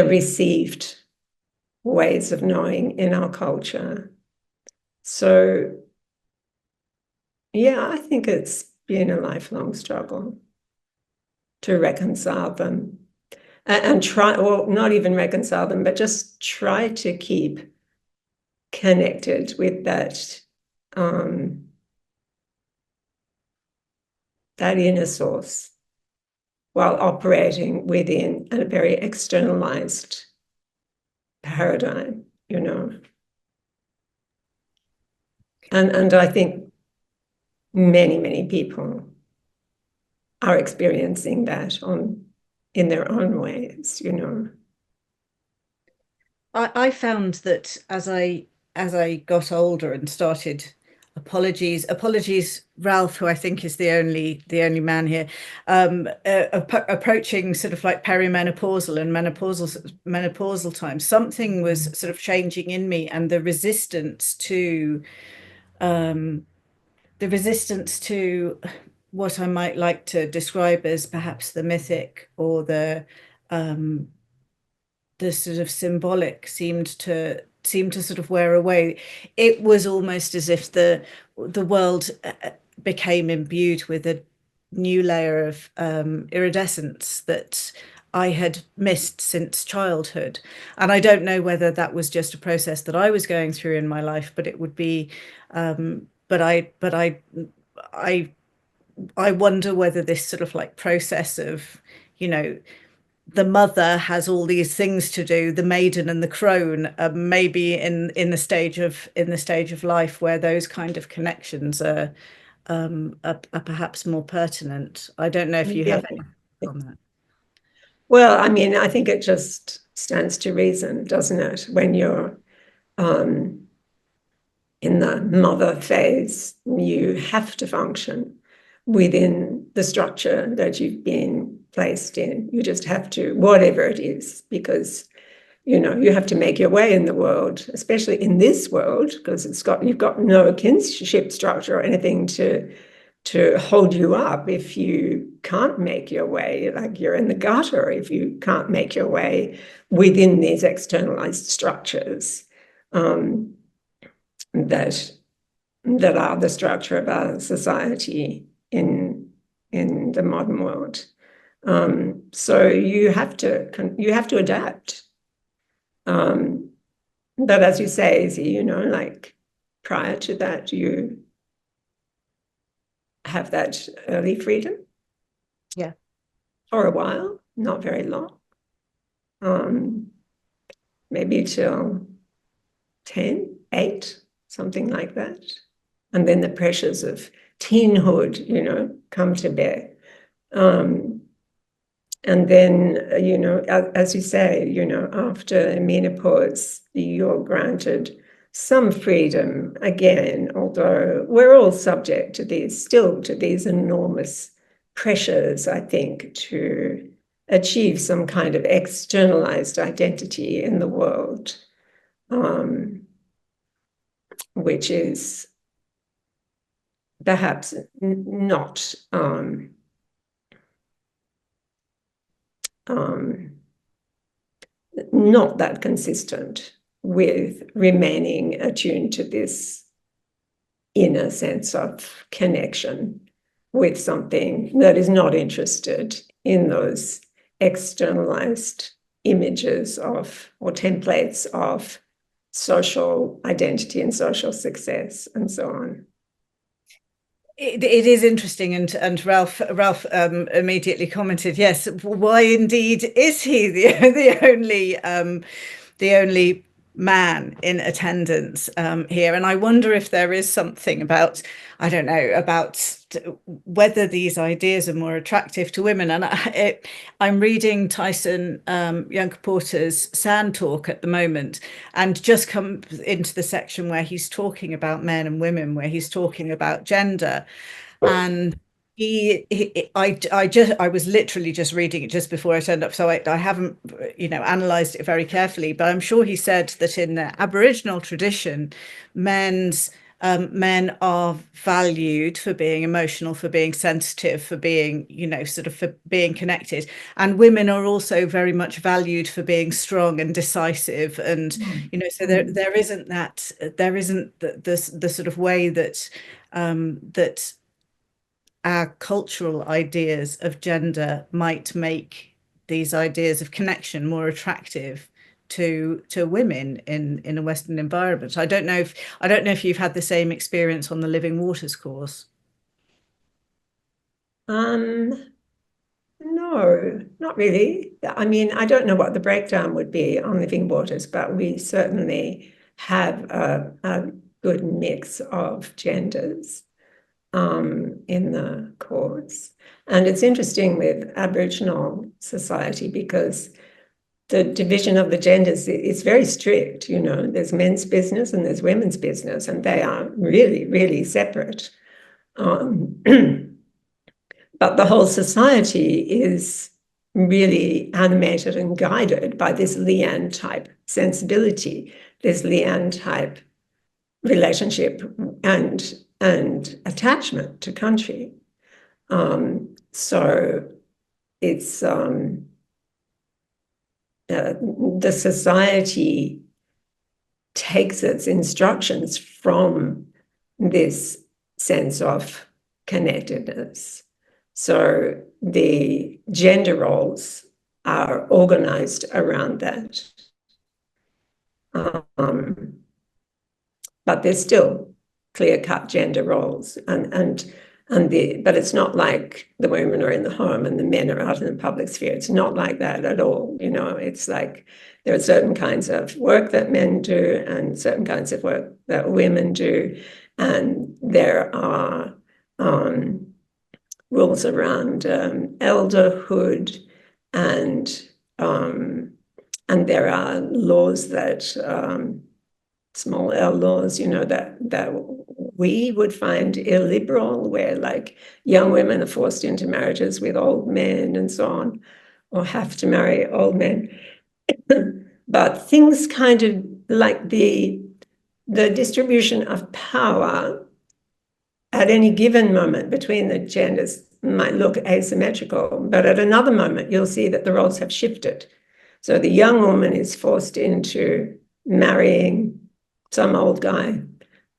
received ways of knowing in our culture. So, yeah, I think it's been a lifelong struggle to reconcile them and try, or not even reconcile them, but just try to keep connected with that inner source while operating within a very externalized paradigm, you know. And I think many people are experiencing that in their own ways, you know. I found that as I got older and started, apologies Ralph, who I think is the only man here, approaching sort of like perimenopausal and menopausal time, something was sort of changing in me, and the resistance to what I might like to describe as perhaps the mythic or the sort of symbolic seemed to sort of wear away. It was almost as if the world became imbued with a new layer of iridescence that I had missed since childhood. And I don't know whether that was just a process that I was going through in my life, but it would be I wonder whether this sort of like process of, you know, the mother has all these things to do, the maiden and the crone, maybe in the stage of life where those kind of connections are perhaps more pertinent. I don't know if you have any on that. Well, I mean, I think it just stands to reason, doesn't it? When you're in the mother phase, you have to function within the structure that you've been placed in. You just have to, whatever it is, because you know you have to make your way in the world, especially in this world, because you've got no kinship structure or anything to hold you up if you can't make your way, like you're in the gutter if you can't make your way within these externalized structures that are the structure of our society in the modern world. So you have to adapt. But as you say, Izzy, you know, like prior to that, you have that early freedom. Yeah. For a while, not very long. Maybe till 10, 8, something like that. And then the pressures of teenhood, you know, come to bear. And then, you know, as you say, you know, after menopause, you're granted some freedom again, although we're all subject to these enormous pressures, I think, to achieve some kind of externalized identity in the world, which is perhaps not not that consistent with remaining attuned to this inner sense of connection with something that is not interested in those externalized images of or templates of social identity and social success and so on. It is interesting, and Ralph immediately commented, yes, why indeed is he the only man in attendance here? And I wonder if there is something about, I don't know, about whether these ideas are more attractive to women. And I'm reading Tyson Yunkaporta's Sand Talk at the moment, and just come into the section where he's talking about men and women, where he's talking about gender. And I was literally just reading it just before I turned up, so I haven't, you know, analysed it very carefully. But I'm sure he said that in the Aboriginal tradition, men's men are valued for being emotional, for being sensitive, for being, sort of for being connected. And women are also very much valued for being strong and decisive. And, so there isn't the sort of way that that our cultural ideas of gender might make these ideas of connection more attractive to women in a Western environment. I don't know if you've had the same experience on the Living Waters course. No, not really. I mean, I don't know what the breakdown would be on Living Waters, but we certainly have a good mix of genders in the course. And it's interesting with Aboriginal society because the division of the genders is very strict. There's men's business and there's women's business, and they are really, really separate. But the whole society is really animated and guided by this Leanne type sensibility, this Leanne type relationship and attachment to country. So it's the society takes its instructions from this sense of connectedness. So the gender roles are organized around that. But there's still clear-cut gender roles, but it's not like the women are in the home and the men are out in the public sphere. It's not like that at all. It's like there are certain kinds of work that men do and certain kinds of work that women do, and there are rules around elderhood, and there are laws that small L laws, that we would find illiberal, where like young women are forced into marriages with old men and so on, or have to marry old men. But things kind of like the distribution of power at any given moment between the genders might look asymmetrical, but at another moment you'll see that the roles have shifted. So the young woman is forced into marrying some old guy,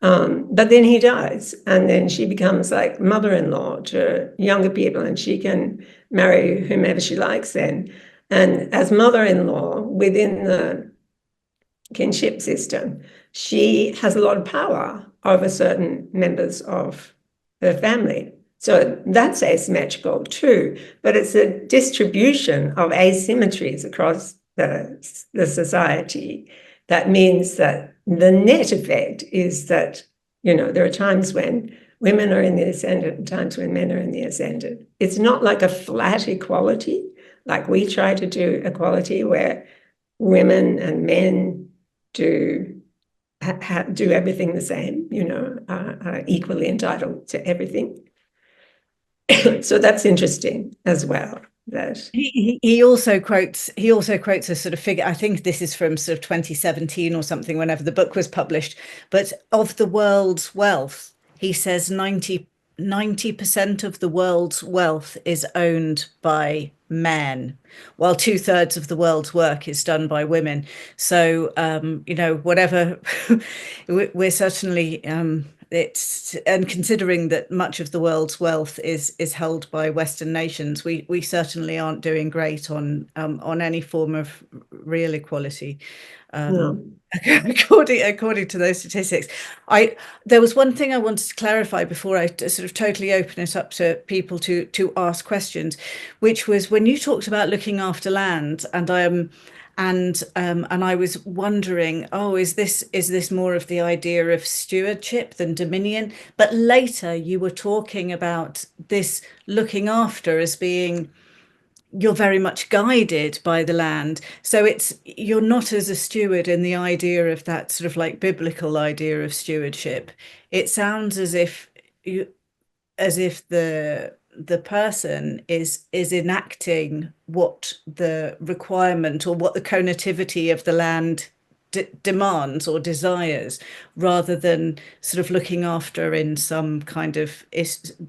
but then he dies, and then she becomes like mother-in-law to younger people, and she can marry whomever she likes then. And as mother-in-law within the kinship system, she has a lot of power over certain members of her family. So that's asymmetrical too, but it's a distribution of asymmetries across the society. That means that the net effect is that, there are times when women are in the ascendant and times when men are in the ascendant. It's not like a flat equality, like we try to do equality where women and men do everything the same, are equally entitled to everything. So that's interesting as well. That he also quotes a sort of figure. I think this is from sort of 2017 or something, whenever the book was published. But of the world's wealth, he says 90% of the world's wealth is owned by men, while 2/3 of the world's work is done by women. So whatever we're certainly and considering that much of the world's wealth is held by Western nations, we certainly aren't doing great on any form of real equality. no. According to those statistics. There was one thing I wanted to clarify before I sort of totally open it up to people to ask questions, which was when you talked about looking after land, and I was wondering, is this more of the idea of stewardship than dominion? But later you were talking about this looking after as being, you're very much guided by the land. So you're not as a steward in the idea of that sort of like biblical idea of stewardship. It sounds as if the person is enacting what the requirement or what the connotativity of the land demands or desires, rather than sort of looking after in some kind of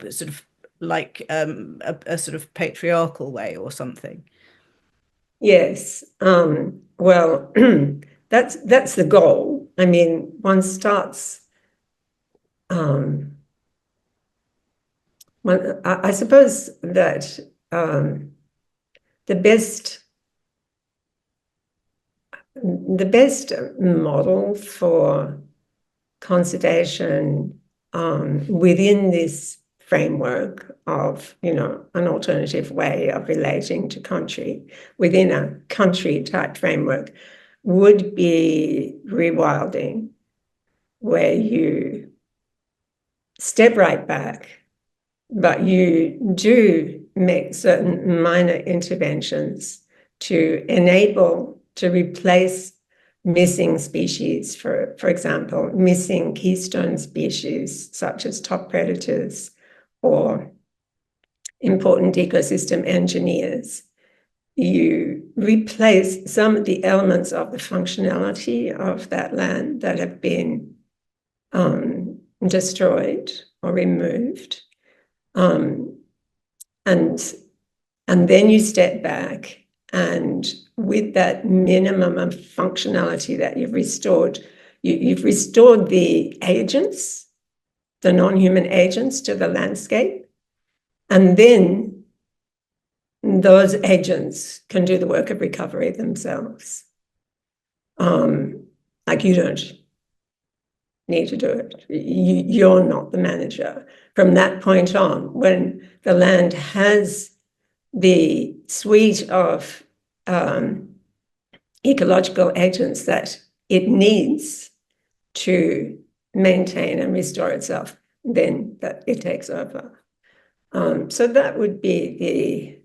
sort of like a sort of patriarchal way or something. Yes. Well, that's the goal. I mean, one starts. I suppose that the best model for conservation within this framework of, an alternative way of relating to country, within a country type framework, would be rewilding, where you step right back, but you do make certain minor interventions to replace missing species, for example, missing keystone species such as top predators or important ecosystem engineers. You replace some of the elements of the functionality of that land that have been destroyed or removed. And then you step back, and with that minimum of functionality that you've restored, you've restored the agents, the non-human agents, to the landscape. And then those agents can do the work of recovery themselves. Like, you don't need to do it. You're not the manager. From that point on, when the land has the suite of ecological agents that it needs to maintain and restore itself, then that it takes over. So that would be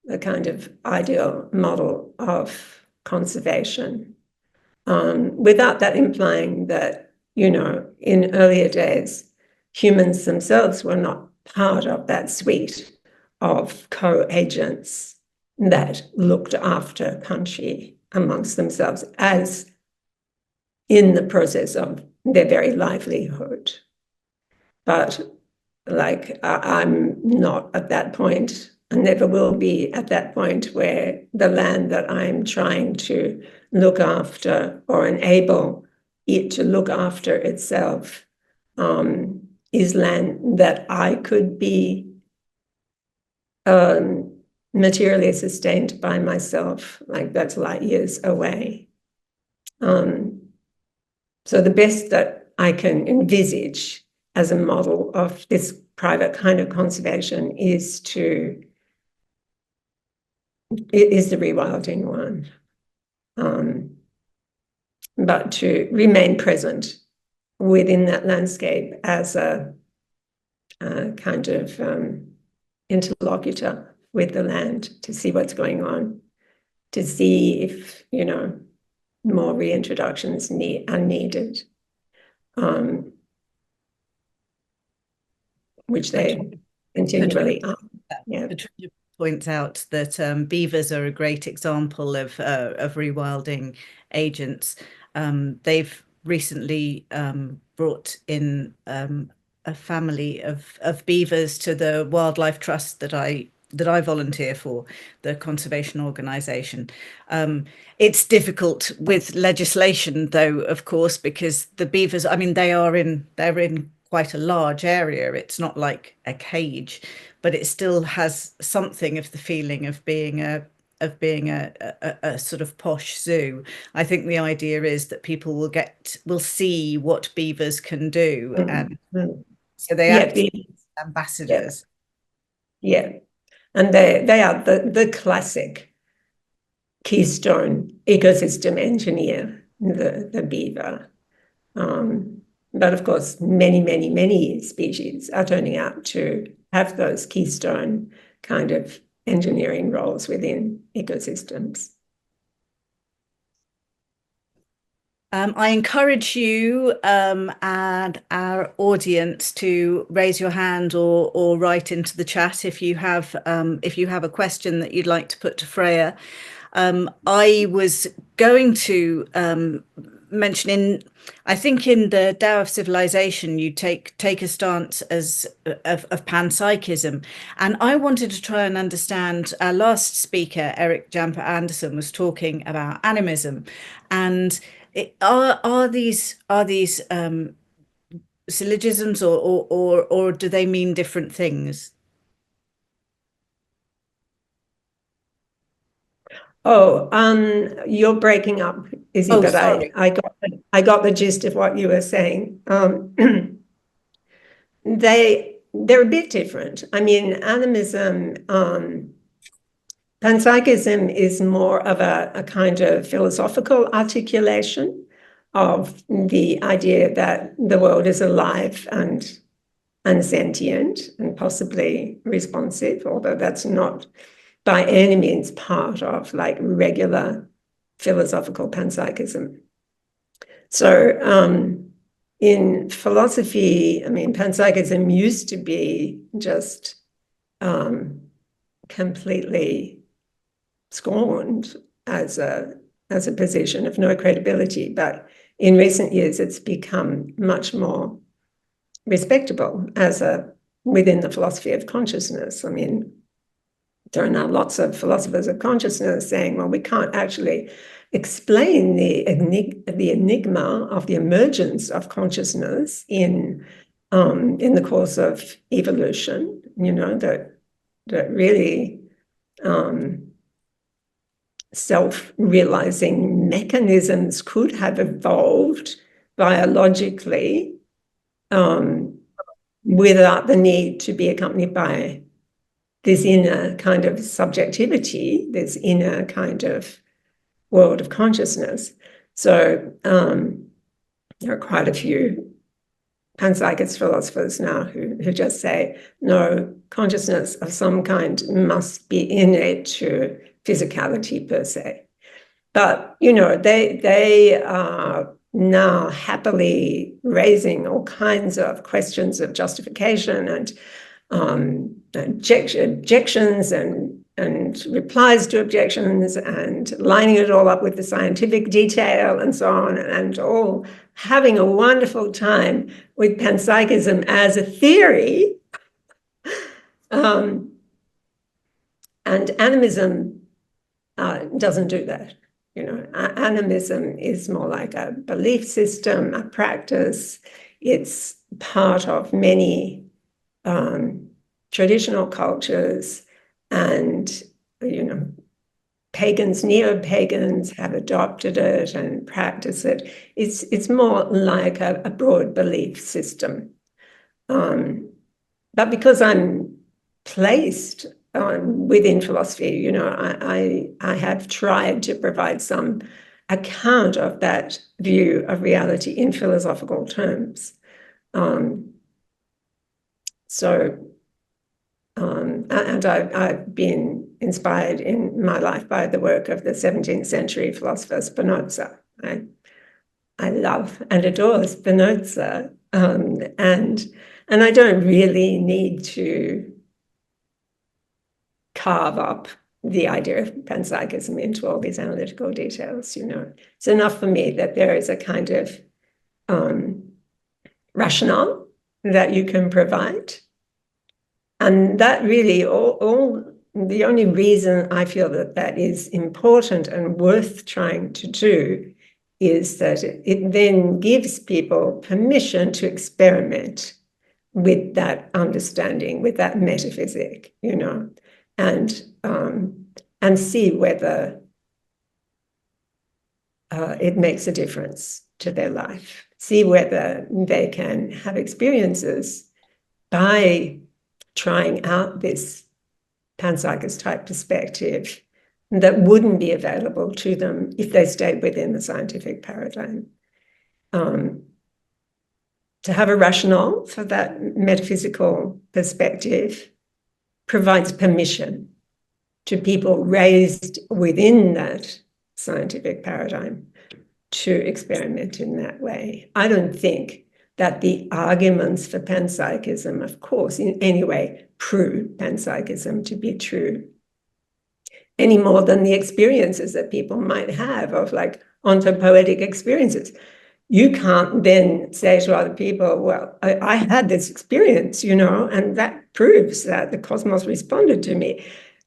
the kind of ideal model of conservation, without that implying that, in earlier days, humans themselves were not part of that suite of co-agents that looked after country amongst themselves as in the process of their very livelihood. But I'm not at that point, and never will be at that point, where the land that I'm trying to look after or enable it to look after itself is land that I could be materially sustained by myself. Like, that's light years away. So the best that I can envisage as a model of this private kind of conservation is the rewilding one, but to remain present within that landscape as a kind of interlocutor with the land, to see what's going on, to see if more reintroductions are needed, which they continually are. Yeah. Patricia points out that beavers are a great example of rewilding agents. They've recently brought in a family of beavers to the wildlife trust that I volunteer for, the conservation organisation. It's difficult with legislation, though, of course, because the beavers, I mean, they're in quite a large area. It's not like a cage, but it still has something of the feeling of being a sort of posh zoo. I think the idea is that people will see what beavers can do, and so they act as ambassadors. Yeah. And they are the classic keystone ecosystem engineer, the beaver. But of course, many, many, many species are turning out to have those keystone kind of engineering roles within ecosystems. I encourage you and our audience to raise your hand or write into the chat if you have a question that you'd like to put to Freya. I was going to mention I think in the Dao of Civilization, you take a stance of panpsychism, and I wanted to try and understand. Our last speaker, Eric Jamper Anderson, was talking about animism, and are these syllogisms, or do they mean different things? Oh, you're breaking up, Izzy, Oh, but sorry. I got the gist of what you were saying. They're a bit different. I mean, animism, panpsychism is more of a kind of philosophical articulation of the idea that the world is alive and sentient and possibly responsive, although that's not by any means part of like regular philosophical panpsychism. So in philosophy, I mean, panpsychism used to be just completely scorned as a position of no credibility, but in recent years it's become much more respectable as within the philosophy of consciousness. I mean, there are now lots of philosophers of consciousness saying, well, we can't actually explain the enigma of the emergence of consciousness in the course of evolution, that really self-realizing mechanisms could have evolved biologically without the need to be accompanied by this inner kind of subjectivity, this inner kind of world of consciousness. So there are quite a few panpsychist philosophers now who just say, no, consciousness of some kind must be innate to physicality per se. But, they are now happily raising all kinds of questions of justification and objections and replies to objections and lining it all up with the scientific detail and so on, and all having a wonderful time with panpsychism as a theory. And animism doesn't do that. Animism is more like a belief system, a practice. It's part of many traditional cultures, and pagans, neo-pagans have adopted it and practice it. It's more like a broad belief system. But because I'm placed within philosophy, I have tried to provide some account of that view of reality in philosophical terms. And I've been inspired in my life by the work of the 17th century philosopher Spinoza. I love and adore Spinoza, and I don't really need to carve up the idea of panpsychism into all these analytical details. It's enough for me that there is a kind of rationale that you can provide. And that really, the only reason I feel that is important and worth trying to do is that it then gives people permission to experiment with that understanding, with that metaphysic, and see whether it makes a difference to their life, see whether they can have experiences by trying out this panpsychist type perspective that wouldn't be available to them if they stayed within the scientific paradigm. To have a rationale for that metaphysical perspective provides permission to people raised within that scientific paradigm to experiment in that way. I don't think that the arguments for panpsychism, of course, in any way prove panpsychism to be true. any more than the experiences that people might have of like ontopoetic experiences. You can't then say to other people, well, I had this experience, you know, and that proves that the cosmos responded to me.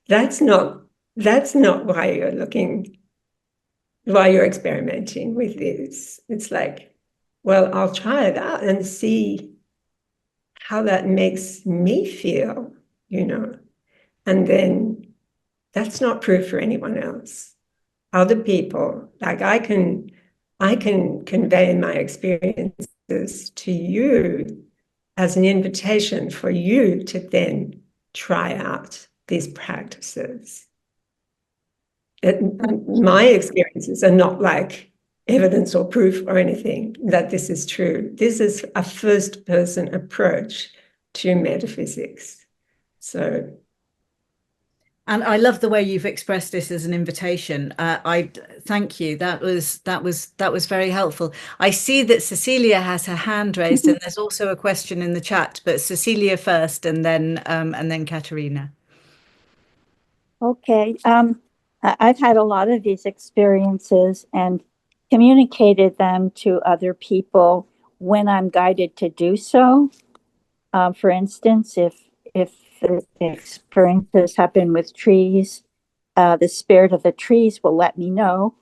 That's not why you're looking, why you're experimenting with this. It's like, well, I'll try it out and see how that makes me feel, you know, and then that's not proof for anyone else. Other people, like I can convey my experiences to you as an invitation for you to then try out these practices. My experiences are not like evidence or proof or anything that this is true. This is a first-person approach to metaphysics. So, and I love the way you've expressed this as an invitation. I thank you. That was very helpful. I see that Cecilia has her hand raised, and there's also a question in the chat. But Cecilia first, and then Katerina. Okay. I've had a lot of these experiences and communicated them to other people when I'm guided to do so. For instance, if the experiences happen with trees, the spirit of the trees will let me know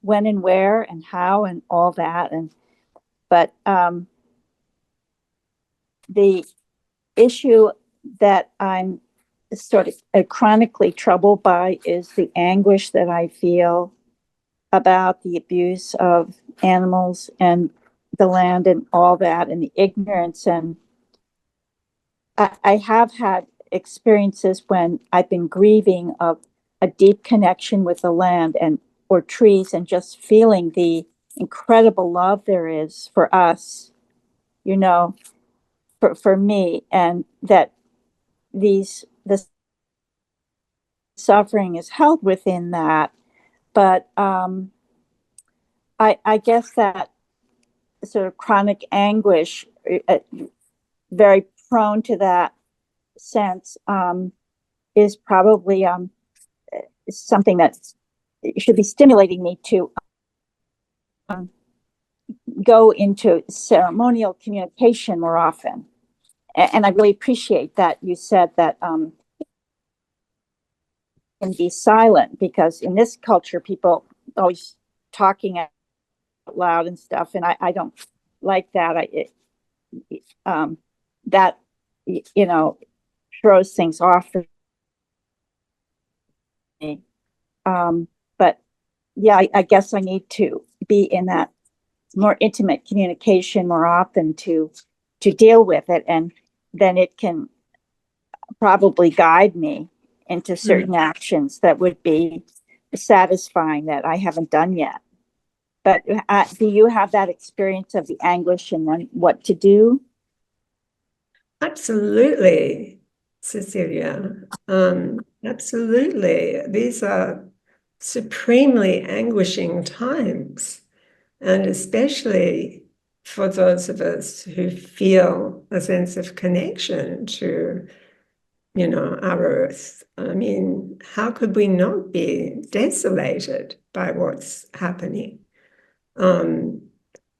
when and where and how and all that. But the issue that I'm sort of chronically troubled by is the anguish that I feel about the abuse of animals and the land and all that, and the ignorance. And I have had experiences when I've been grieving of a deep connection with the land and or trees, and just feeling the incredible love there is for us, you know, for me, and that the suffering is held within that. But I guess that sort of chronic anguish, very prone to that sense, is probably something that should be stimulating me to go into ceremonial communication more often. And I really appreciate that you said that and be silent, because in this culture, people always talking out loud and stuff, and I don't like that. That, you know, throws things off for me. But yeah, I guess I need to be in that more intimate communication more often to deal with it, and then it can probably guide me into certain actions that would be satisfying that I haven't done yet. But do you have that experience of the anguish and then what to do? absolutely, Cecilia. Absolutely. These are supremely anguishing times, and especially for those of us who feel a sense of connection to, you know, our earth. I mean, how could we not be desolated by what's happening?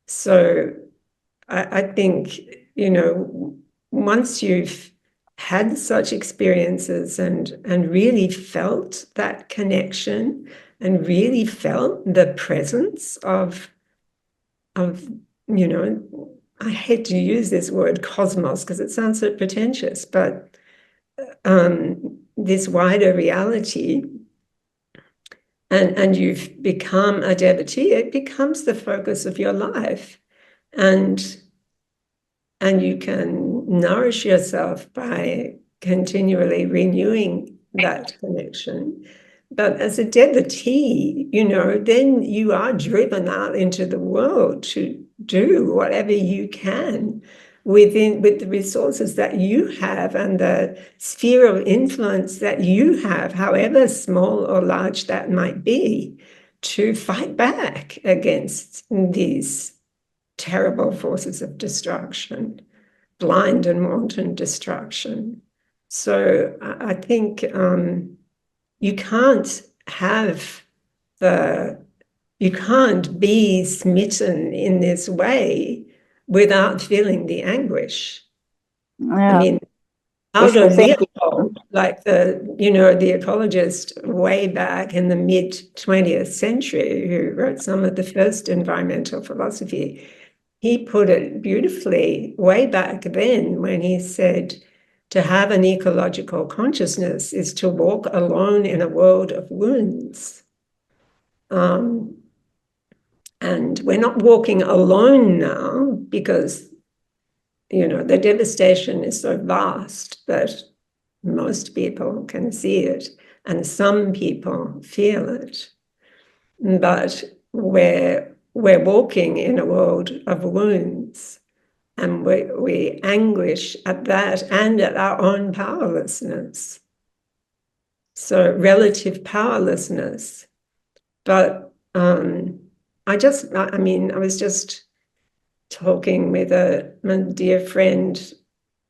So I think, you know, once you've had such experiences and really felt that connection and really felt the presence of, you know, I hate to use this word cosmos because it sounds so pretentious, but this wider reality, and you've become a devotee, it becomes the focus of your life. And you can nourish yourself by continually renewing that connection. But as a devotee, you know, then you are driven out into the world to do whatever you can with the resources that you have and the sphere of influence that you have, however small or large that might be, to fight back against these terrible forces of destruction, blind and wanton destruction. So I think you can't be smitten in this way without feeling the anguish. I mean, Aldo Leopold, like the ecologist way back in the mid-20th century, who wrote some of the first environmental philosophy, he put it beautifully way back then when he said, to have an ecological consciousness is to walk alone in a world of wounds. And we're not walking alone now because, the devastation is so vast that most people can see it and some people feel it. But we're walking in a world of wounds, and we anguish at that and at our own powerlessness. So relative powerlessness. But I was just talking with my dear friend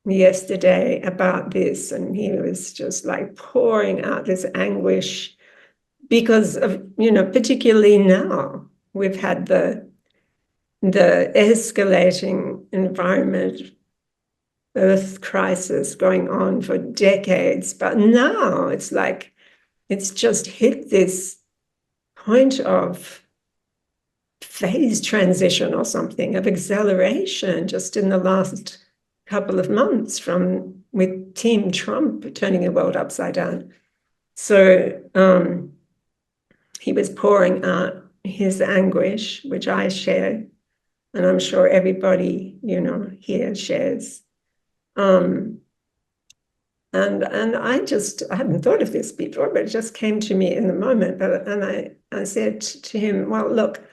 yesterday about this, and he was just like pouring out this anguish because of, particularly now we've had the escalating environment earth crisis going on for decades, but now it's like it's just hit this point of phase transition or something, of acceleration just in the last couple of months with Team Trump turning the world upside down. So he was pouring out his anguish, which I share, and I'm sure everybody, here shares. And I hadn't thought of this before, but it just came to me in the moment. And I said to him, well, look,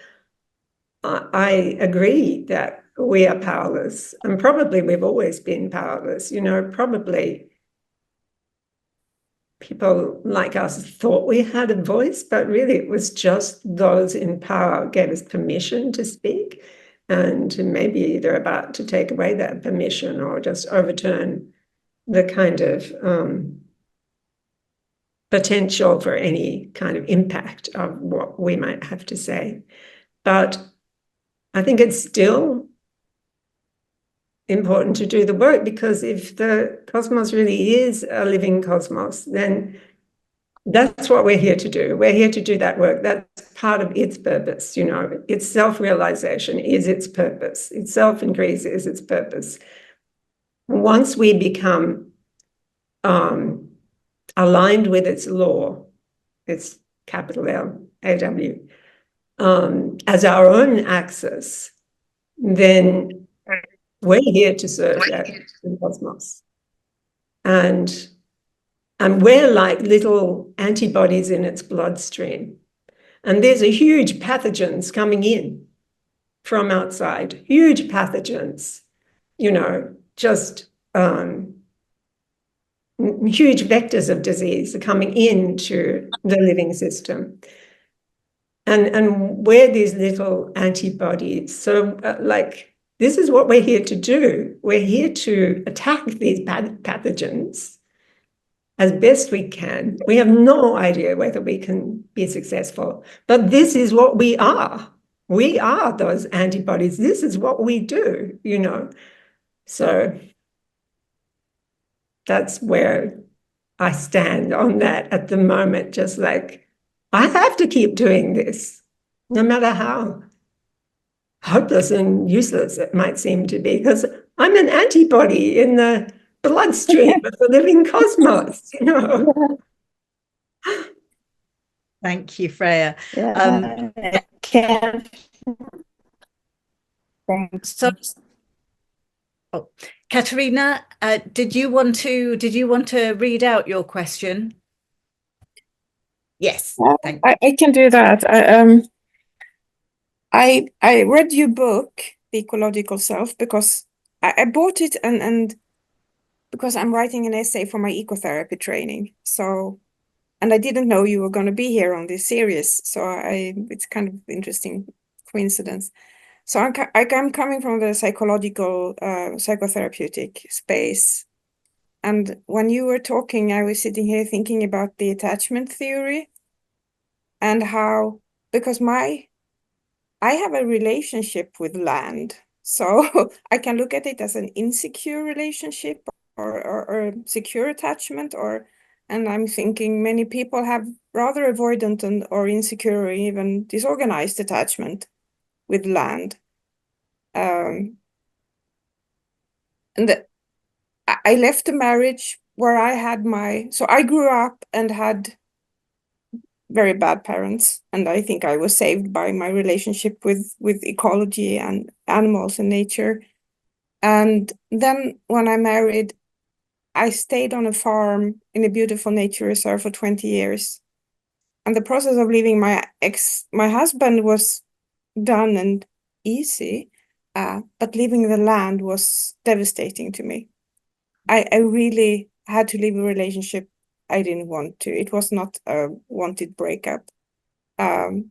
I agree that we are powerless, and probably we've always been powerless. Probably people like us thought we had a voice, but really it was just those in power gave us permission to speak, and maybe they're about to take away that permission or just overturn the kind of potential for any kind of impact of what we might have to say. But I think it's still important to do the work, because if the cosmos really is a living cosmos, then that's what we're here to do. We're here to do that work. That's part of its purpose. Its self-realization is its purpose. Its self-increase is its purpose. Once we become aligned with its law, its capital L, AW, as our own axis, then we're here to serve the cosmos. And we're like little antibodies in its bloodstream. And there's a huge pathogens coming in from outside, huge pathogens, just huge vectors of disease are coming into the living system. And we're these little antibodies. So this is what we're here to do. We're here to attack these pathogens as best we can. We have no idea whether we can be successful, but this is what we are. We are those antibodies. This is what we do, So that's where I stand on that at the moment, just like, I have to keep doing this, no matter how hopeless and useless it might seem to be, because I'm an antibody in the bloodstream of the living cosmos, Thank you, Freya. Thanks. So, Katerina, did you want to read out your question? Yes, thank you. I can do that. I read your book, The Ecological Self, because I bought it and because I'm writing an essay for my ecotherapy training. So, and I didn't know you were going to be here on this series. So it's kind of interesting coincidence. So I'm coming from the psychological, psychotherapeutic space. And when you were talking, I was sitting here thinking about the attachment theory and how, because I have a relationship with land. So I can look at it as an insecure relationship or secure attachment, and I'm thinking many people have rather avoidant or insecure or even disorganized attachment with land. And I left a marriage where I had so I grew up and had very bad parents, and I think I was saved by my relationship with ecology and animals and nature. And then when I married, I stayed on a farm in a beautiful nature reserve for 20 years. And the process of leaving my husband was done and easy, but leaving the land was devastating to me. I really had to leave a relationship I didn't want to. It was not a wanted breakup. And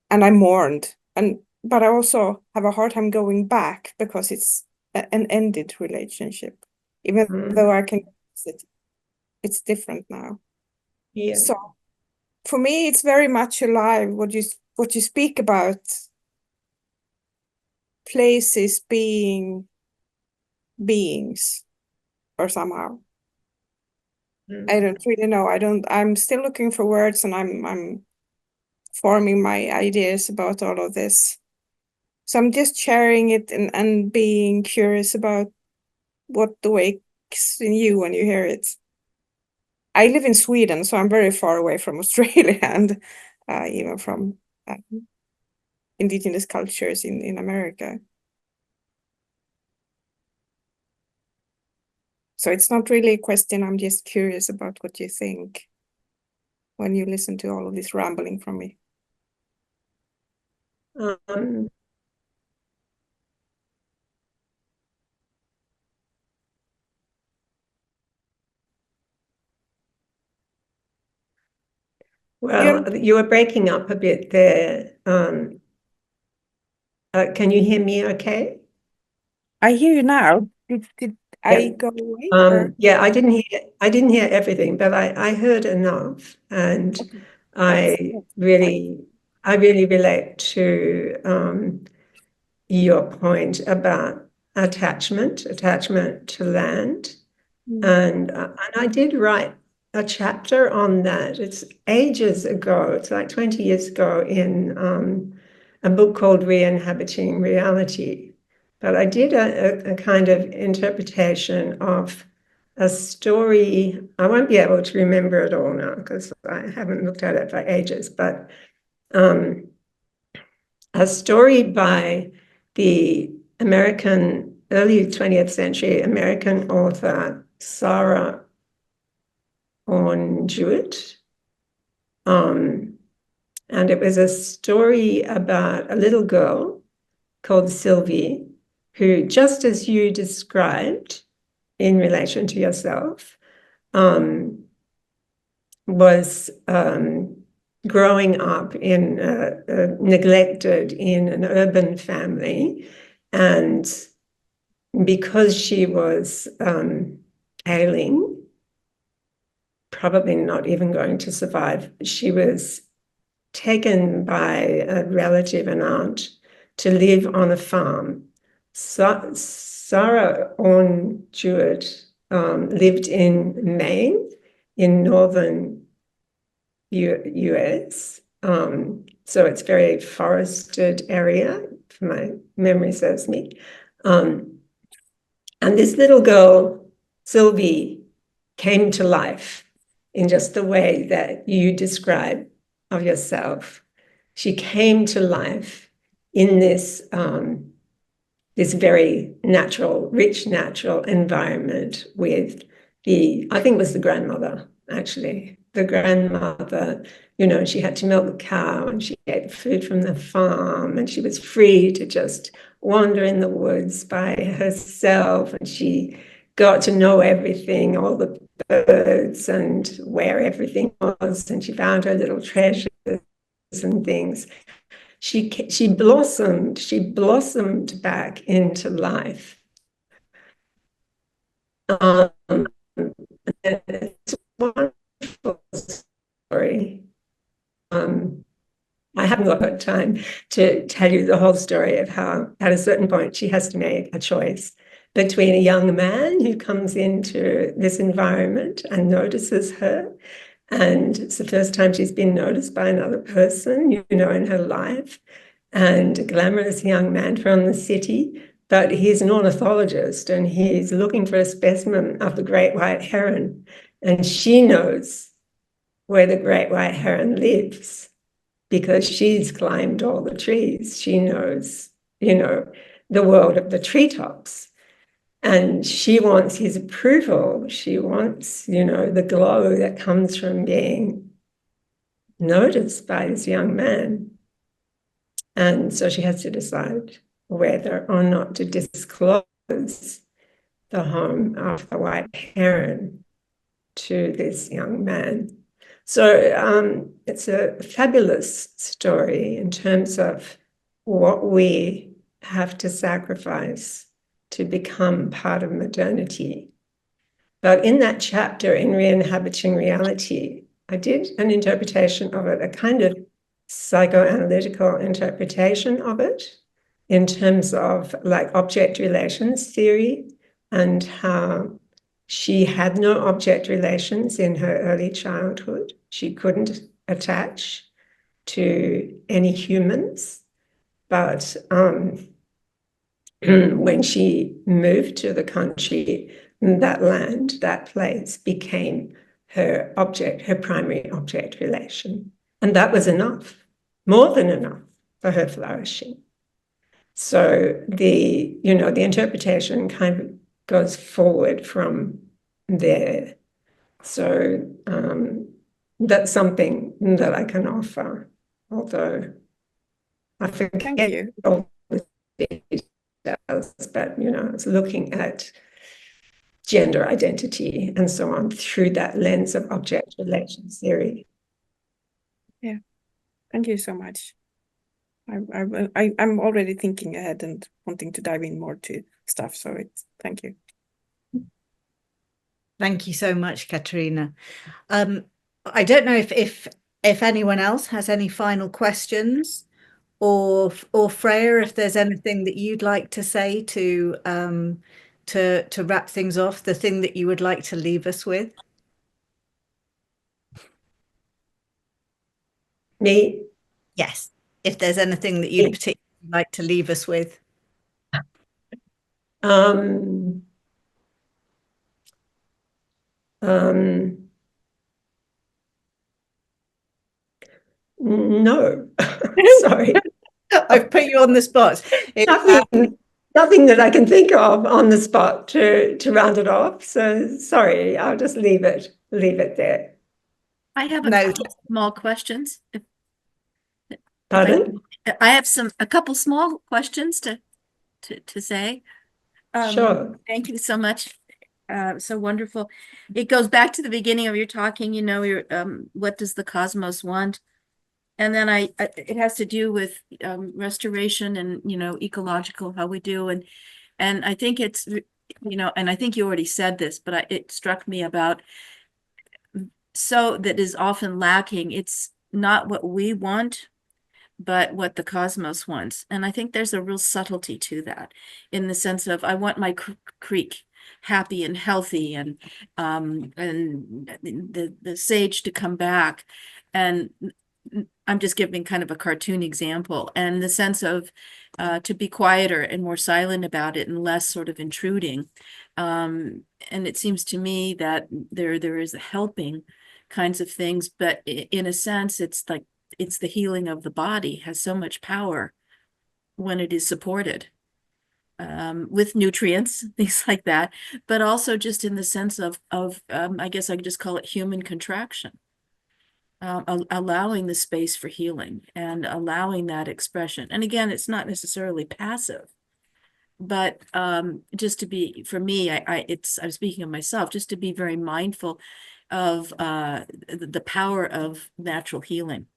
I mourned. But I also have a hard time going back because it's an ended relationship. Even though I can it's different now. Yeah. So for me, it's very much alive what you speak about places being beings or somehow. I don't really know. I'm still looking for words, and I'm forming my ideas about all of this. So I'm just sharing it and being curious about what awakes in you when you hear it. I live in Sweden, so I'm very far away from Australia and even from indigenous cultures in America. So it's not really a question. I'm just curious about what you think when you listen to all of this rambling from me. Well, you were breaking up a bit there. Can you hear me okay? I hear you now. Did I go away? Yeah, I didn't hear everything, but I heard enough, and I really relate to your point about attachment to land. And I did write a chapter on that. It's ages ago. It's like 20 years ago in a book called Re-Inhabiting Reality. But I did a kind of interpretation of a story. I won't be able to remember it all now because I haven't looked at it for ages, but a story by the early 20th century American author Sarah Orne Jewett. And it was a story about a little girl called Sylvie, who, just as you described in relation to yourself, was growing up neglected in an urban family. And because she was ailing, probably not even going to survive, she was taken by a relative, an aunt, to live on a farm. Sarah Orne Jewett lived in Maine, in northern US. So it's very forested area, if my memory serves me. And this little girl, Sylvie, came to life in just the way that you describe of yourself. She came to life in this very natural, rich natural environment with I think it was the grandmother, actually. The grandmother, she had to milk the cow and she ate food from the farm and she was free to just wander in the woods by herself, and she got to know everything, all the birds and where everything was, and she found her little treasures and things. She blossomed back into life. it's a wonderful story. I haven't got time to tell you the whole story of how, at a certain point, she has to make a choice between a young man who comes into this environment and notices her. And it's the first time she's been noticed by another person, in her life. And a glamorous young man from the city, but he's an ornithologist and he's looking for a specimen of the great white heron. And she knows where the great white heron lives because she's climbed all the trees. She knows, the world of the treetops. And she wants his approval. She wants, the glow that comes from being noticed by this young man. And so she has to decide whether or not to disclose the home of the white heron to this young man. So it's a fabulous story in terms of what we have to sacrifice to become part of modernity. But in that chapter, in Re-Inhabiting Reality, I did an interpretation of it, a kind of psychoanalytical interpretation of it in terms of like object relations theory and how she had no object relations in her early childhood. She couldn't attach to any humans, but when she moved to the country, that land, that place became her object, her primary object relation. And that was enough, more than enough for her flourishing. So the interpretation kind of goes forward from there. So that's something that I can offer, although I forget Thank you. all the details, but it's looking at gender identity and so on through that lens of object relations theory. Yeah, thank you so much. I'm already thinking ahead and wanting to dive in more to stuff. So thank you. Thank you so much, Katerina. I don't know if anyone else has any final questions, or Freya, if there's anything that you'd like to say to wrap things off, the thing that you would like to leave us with. Me? Yes, if there's anything that you'd particularly like to leave us with. No, sorry. I've put you on the spot. Nothing that I can think of on the spot to round it off. So sorry, I'll just leave it there. I have a couple small questions. Pardon? I have a couple small questions to say. Sure. Thank you so much. So wonderful. It goes back to the beginning of your talking, what does the cosmos want? And then it has to do with restoration and, ecological, how we do. And I think it's, and I think you already said this, but it struck me about, so that is often lacking. It's not what we want, but what the cosmos wants. And I think there's a real subtlety to that, in the sense of, I want my creek happy and healthy, and the sage to come back. And I'm just giving kind of a cartoon example, and the sense of to be quieter and more silent about it and less sort of intruding. And it seems to me that there is a helping kinds of things, but in a sense, it's like, it's the healing of the body has so much power when it is supported with nutrients, things like that, but also just in the sense of I guess I could just call it human contraction, allowing the space for healing and allowing that expression. And again, it's not necessarily passive, but just to be, for me, I'm speaking of myself, just to be very mindful of the power of natural healing.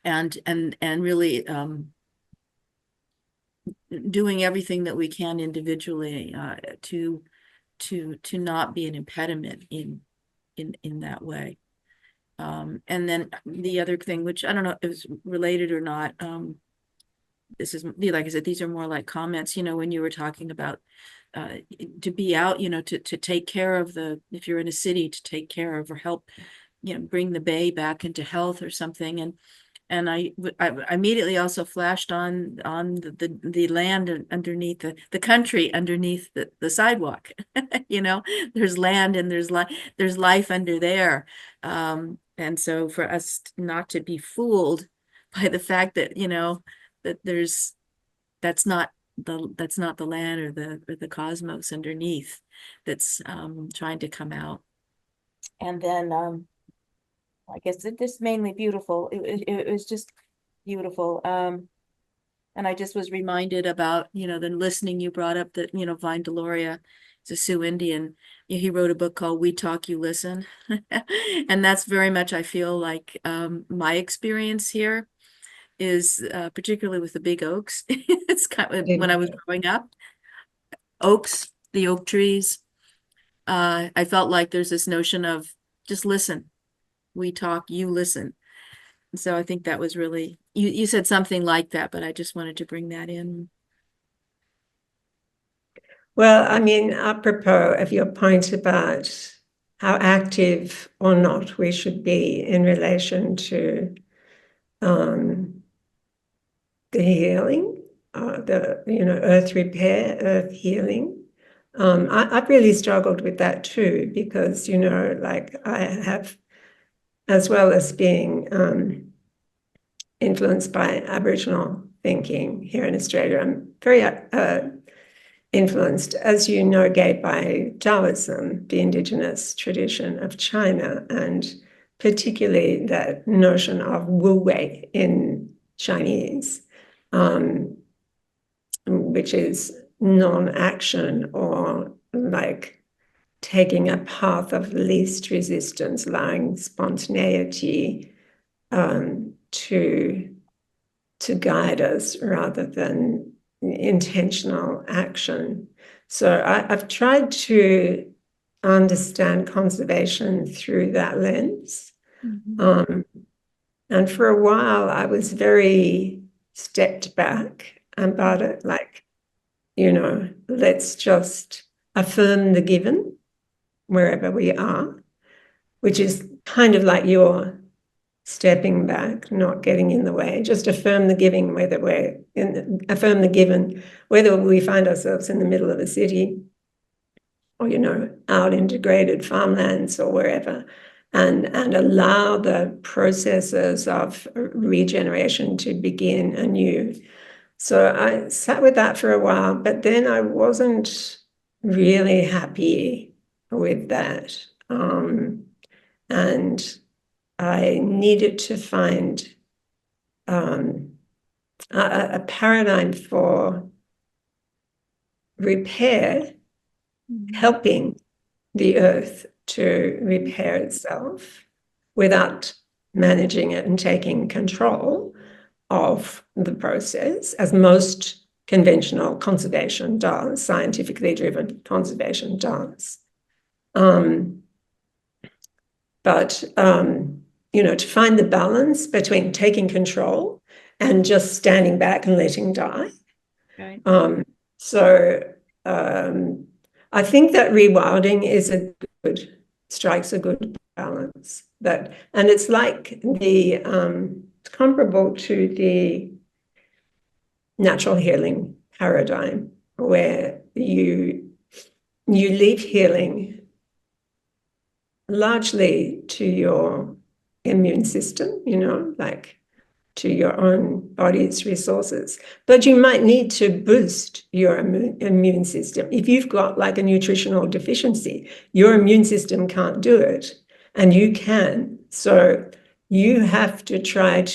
And really doing everything that we can individually to to not be an impediment in that way. And then the other thing, which I don't know if it's related or not, this is, like I said, these are more like comments, when you were talking about to be out, to take care of if you're in a city, to take care of or help, bring the bay back into health or something. And I immediately also flashed on the land underneath the country underneath the sidewalk. There's land and there's life under there. And so for us not to be fooled by the fact that, that that's not the land or the cosmos underneath that's trying to come out. And then I guess this mainly beautiful. It was just beautiful. And I just was reminded about, the listening you brought up that, Vine Deloria is a Sioux Indian. He wrote a book called We Talk, You Listen. And that's very much, I feel like my experience here is particularly with the big oaks. It's kind of when I was growing up, oaks, the oak trees. I felt like there's this notion of just listen. We talk, you listen. So I think that was really, you said something like that, but I just wanted to bring that in. Well, I mean, apropos of your point about how active or not we should be in relation to the healing, earth repair, earth healing. I've really struggled with that too, because, like I have, as well as being influenced by Aboriginal thinking here in Australia, I'm very influenced, as you know, Gabe, by Taoism, the indigenous tradition of China, and particularly that notion of Wu Wei in Chinese, which is non-action, or like taking a path of least resistance, allowing spontaneity to guide us rather than intentional action. So I've tried to understand conservation through that lens. Mm-hmm. And for a while, I was very stepped back about it, like, let's just affirm the given wherever we are, which is kind of like your stepping back, not getting in the way. Just affirm the giving, affirm the given, whether we find ourselves in the middle of a city or, out in degraded farmlands or wherever, and allow the processes of regeneration to begin anew. So I sat with that for a while, but then I wasn't really happy with that. And I needed to find a paradigm for repair, helping the earth to repair itself without managing it and taking control of the process, as most conventional conservation does, scientifically driven conservation does. But to find the balance between taking control and just standing back and letting die. Right. I think that rewilding strikes a good balance. And it's like it's comparable to the natural healing paradigm, where you leave healing largely to your immune system, like to your own body's resources. But you might need to boost your immune system. If you've got like a nutritional deficiency, your immune system can't do it, and you can. So you have to take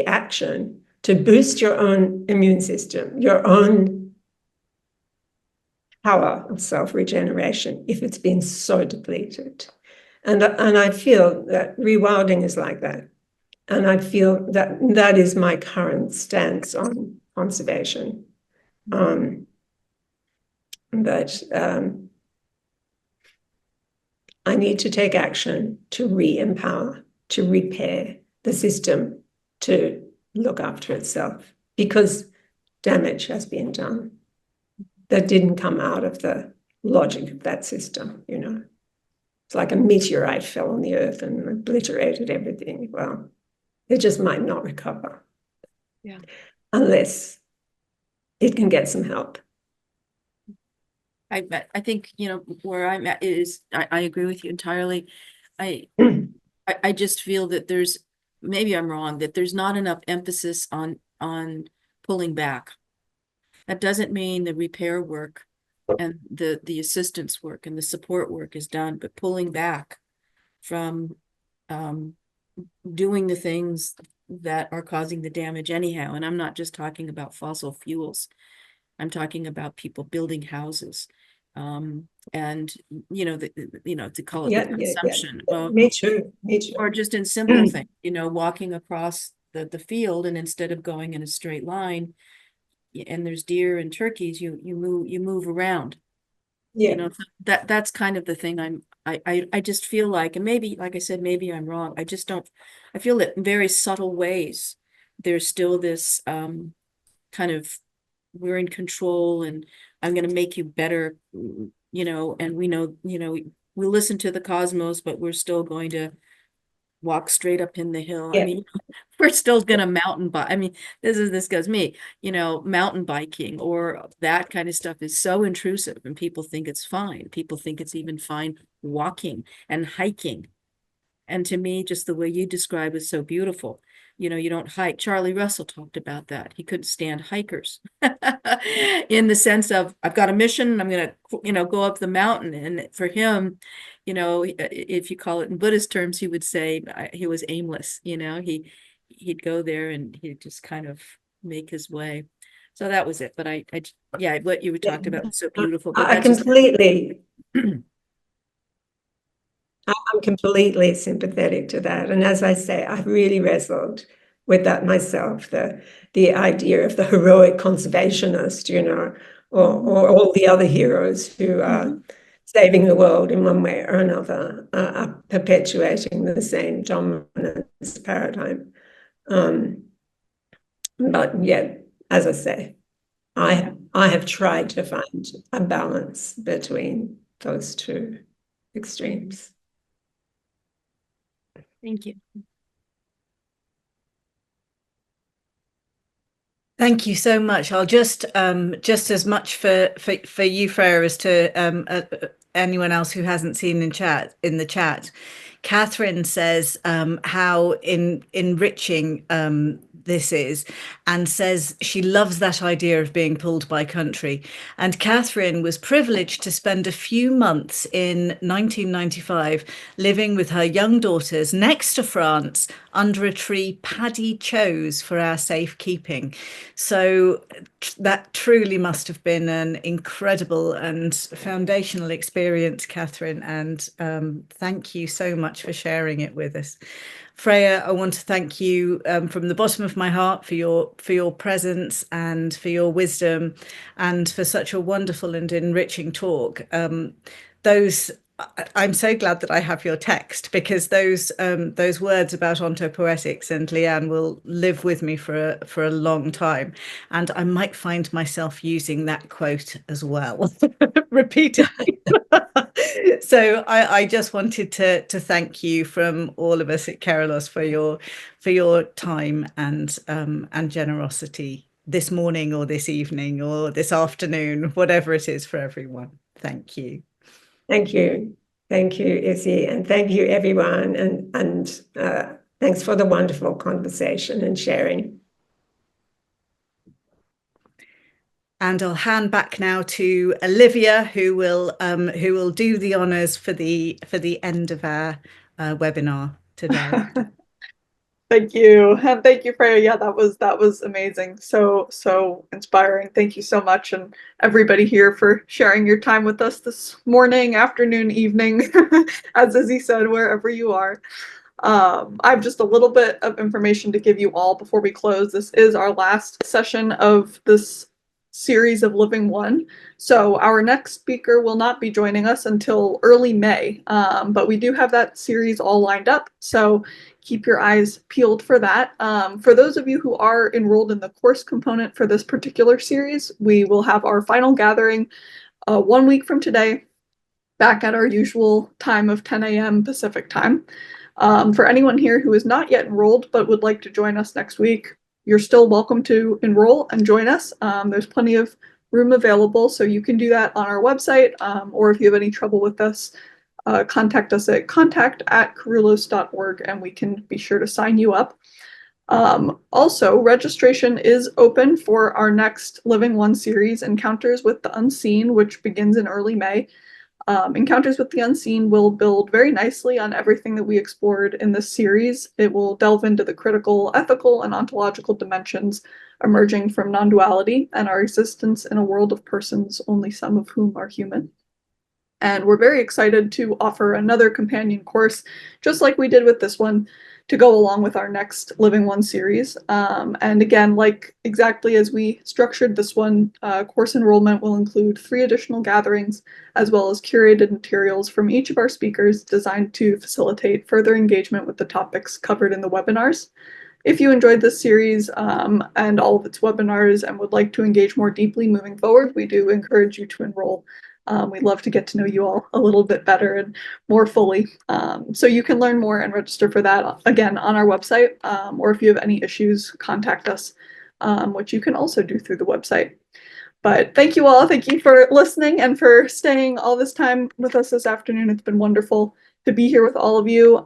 action to boost your own immune system, your own power of self-regeneration, if it's been so depleted. And I feel that rewilding is like that. And I feel that is my current stance on conservation. But I need to take action to re-empower, to repair the system, to look after itself, because damage has been done that didn't come out of the logic of that system, you know. It's like a meteorite fell on the earth and obliterated everything. Well, it just might not recover. Yeah. Unless it can get some help. I think, you know, where I'm at is, I agree with you entirely. I just feel that there's, maybe I'm wrong, that there's not enough emphasis on pulling back. That doesn't mean the repair work and the assistance work and the support work is done, but pulling back from doing the things that are causing the damage anyhow. And I'm not just talking about fossil fuels. I'm talking about people building houses. And you know, to call it the consumption of, Me too. or just in simple things, you know, walking across the field, and instead of going in a straight line, and there's deer and turkeys, you move around. Yeah. You know, that's kind of the thing I just feel like, and maybe, like I said, maybe I'm wrong. I just don't, I feel that in very subtle ways, there's still this kind of, we're in control and I'm going to make you better, you know, and we know, you know, we listen to the cosmos, but we're still going to walk straight up in the hill. Yeah. I mean, we're still going to mountain bike. I mean, this goes me, you know, mountain biking or that kind of stuff is so intrusive, and people think it's fine. People think it's even fine walking and hiking. And to me, just the way you describe is so beautiful. You know, you don't hike. Charlie Russell talked about that. He couldn't stand hikers in the sense of, I've got a mission, I'm going to, you know, go up the mountain. And for him, you know, if you call it in Buddhist terms, he would say he was aimless. You know, he'd go there and he'd just kind of make his way. So that was it. But yeah, what you were talking about was so beautiful. But I'm completely sympathetic to that. And as I say, I've really wrestled with that myself, the idea of the heroic conservationist, you know, or all the other heroes who are saving the world in one way or another, are perpetuating the same dominance paradigm. But yeah, as I say, I have tried to find a balance between those two extremes. Thank you. Thank you so much. I'll just as much for you, Freya, as to anyone else who hasn't seen in the chat. Catherine says how enriching this is, and says she loves that idea of being pulled by country. And Catherine was privileged to spend a few months in 1995 living with her young daughters next to France under a tree Paddy chose for our safekeeping. So that truly must have been an incredible and foundational experience, Catherine, and thank you so much for sharing it with us. Freya, I want to thank you from the bottom of my heart for your presence and for your wisdom and for such a wonderful and enriching talk. I'm so glad that I have your text, because those words about ontopoetics and Leanne will live with me for a long time, and I might find myself using that quote as well repeatedly. So I just wanted to thank you from all of us at Kerelos for your time and generosity this morning or this evening or this afternoon, whatever it is for everyone. Thank you. Thank you. Thank you, Izzy, and thank you, everyone. And thanks for the wonderful conversation and sharing. And I'll hand back now to Olivia, who will do the honours for the end of our webinar today. Thank you. And thank you, Freya. Yeah, that was amazing. So inspiring. Thank you so much. And everybody here for sharing your time with us this morning, afternoon, evening, as Izzy said, wherever you are. I have just a little bit of information to give you all before we close. This is our last session of this series of Living One. So our next speaker will not be joining us until early May, but we do have that series all lined up. So keep your eyes peeled for that. For those of you who are enrolled in the course component for this particular series, we will have our final gathering 1 week from today, back at our usual time of 10 a.m. Pacific time. For anyone here who is not yet enrolled but would like to join us next week, you're still welcome to enroll and join us. There's plenty of room available, so you can do that on our website, or if you have any trouble with this, contact us at contact@carulos.org and we can be sure to sign you up. Also, registration is open for our next Living One series, Encounters with the Unseen, which begins in early May. Encounters with the Unseen will build very nicely on everything that we explored in this series. It will delve into the critical, ethical, and ontological dimensions emerging from non-duality and our existence in a world of persons, only some of whom are human. And we're very excited to offer another companion course, just like we did with this one, to go along with our next Living One series. And again, like exactly as we structured this one, course enrollment will include 3 additional gatherings, as well as curated materials from each of our speakers designed to facilitate further engagement with the topics covered in the webinars. If you enjoyed this series and all of its webinars and would like to engage more deeply moving forward, we do encourage you to enroll. We'd love to get to know you all a little bit better and more fully. So you can learn more and register for that, again, on our website, or if you have any issues, contact us, which you can also do through the website. But thank you all. Thank you for listening and for staying all this time with us this afternoon. It's been wonderful to be here with all of you,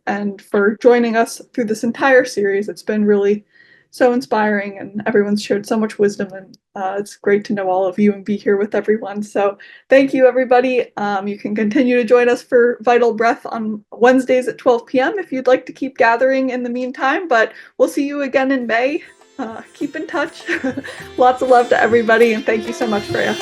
and for joining us through this entire series. It's been really so inspiring, and everyone's shared so much wisdom, and it's great to know all of you and be here with everyone. So thank you, everybody. You can continue to join us for Vital Breath on Wednesdays at 12 p.m. if you'd like to keep gathering in the meantime, but we'll see you again in May. Keep in touch. Lots of love to everybody, and thank you so much, Freya.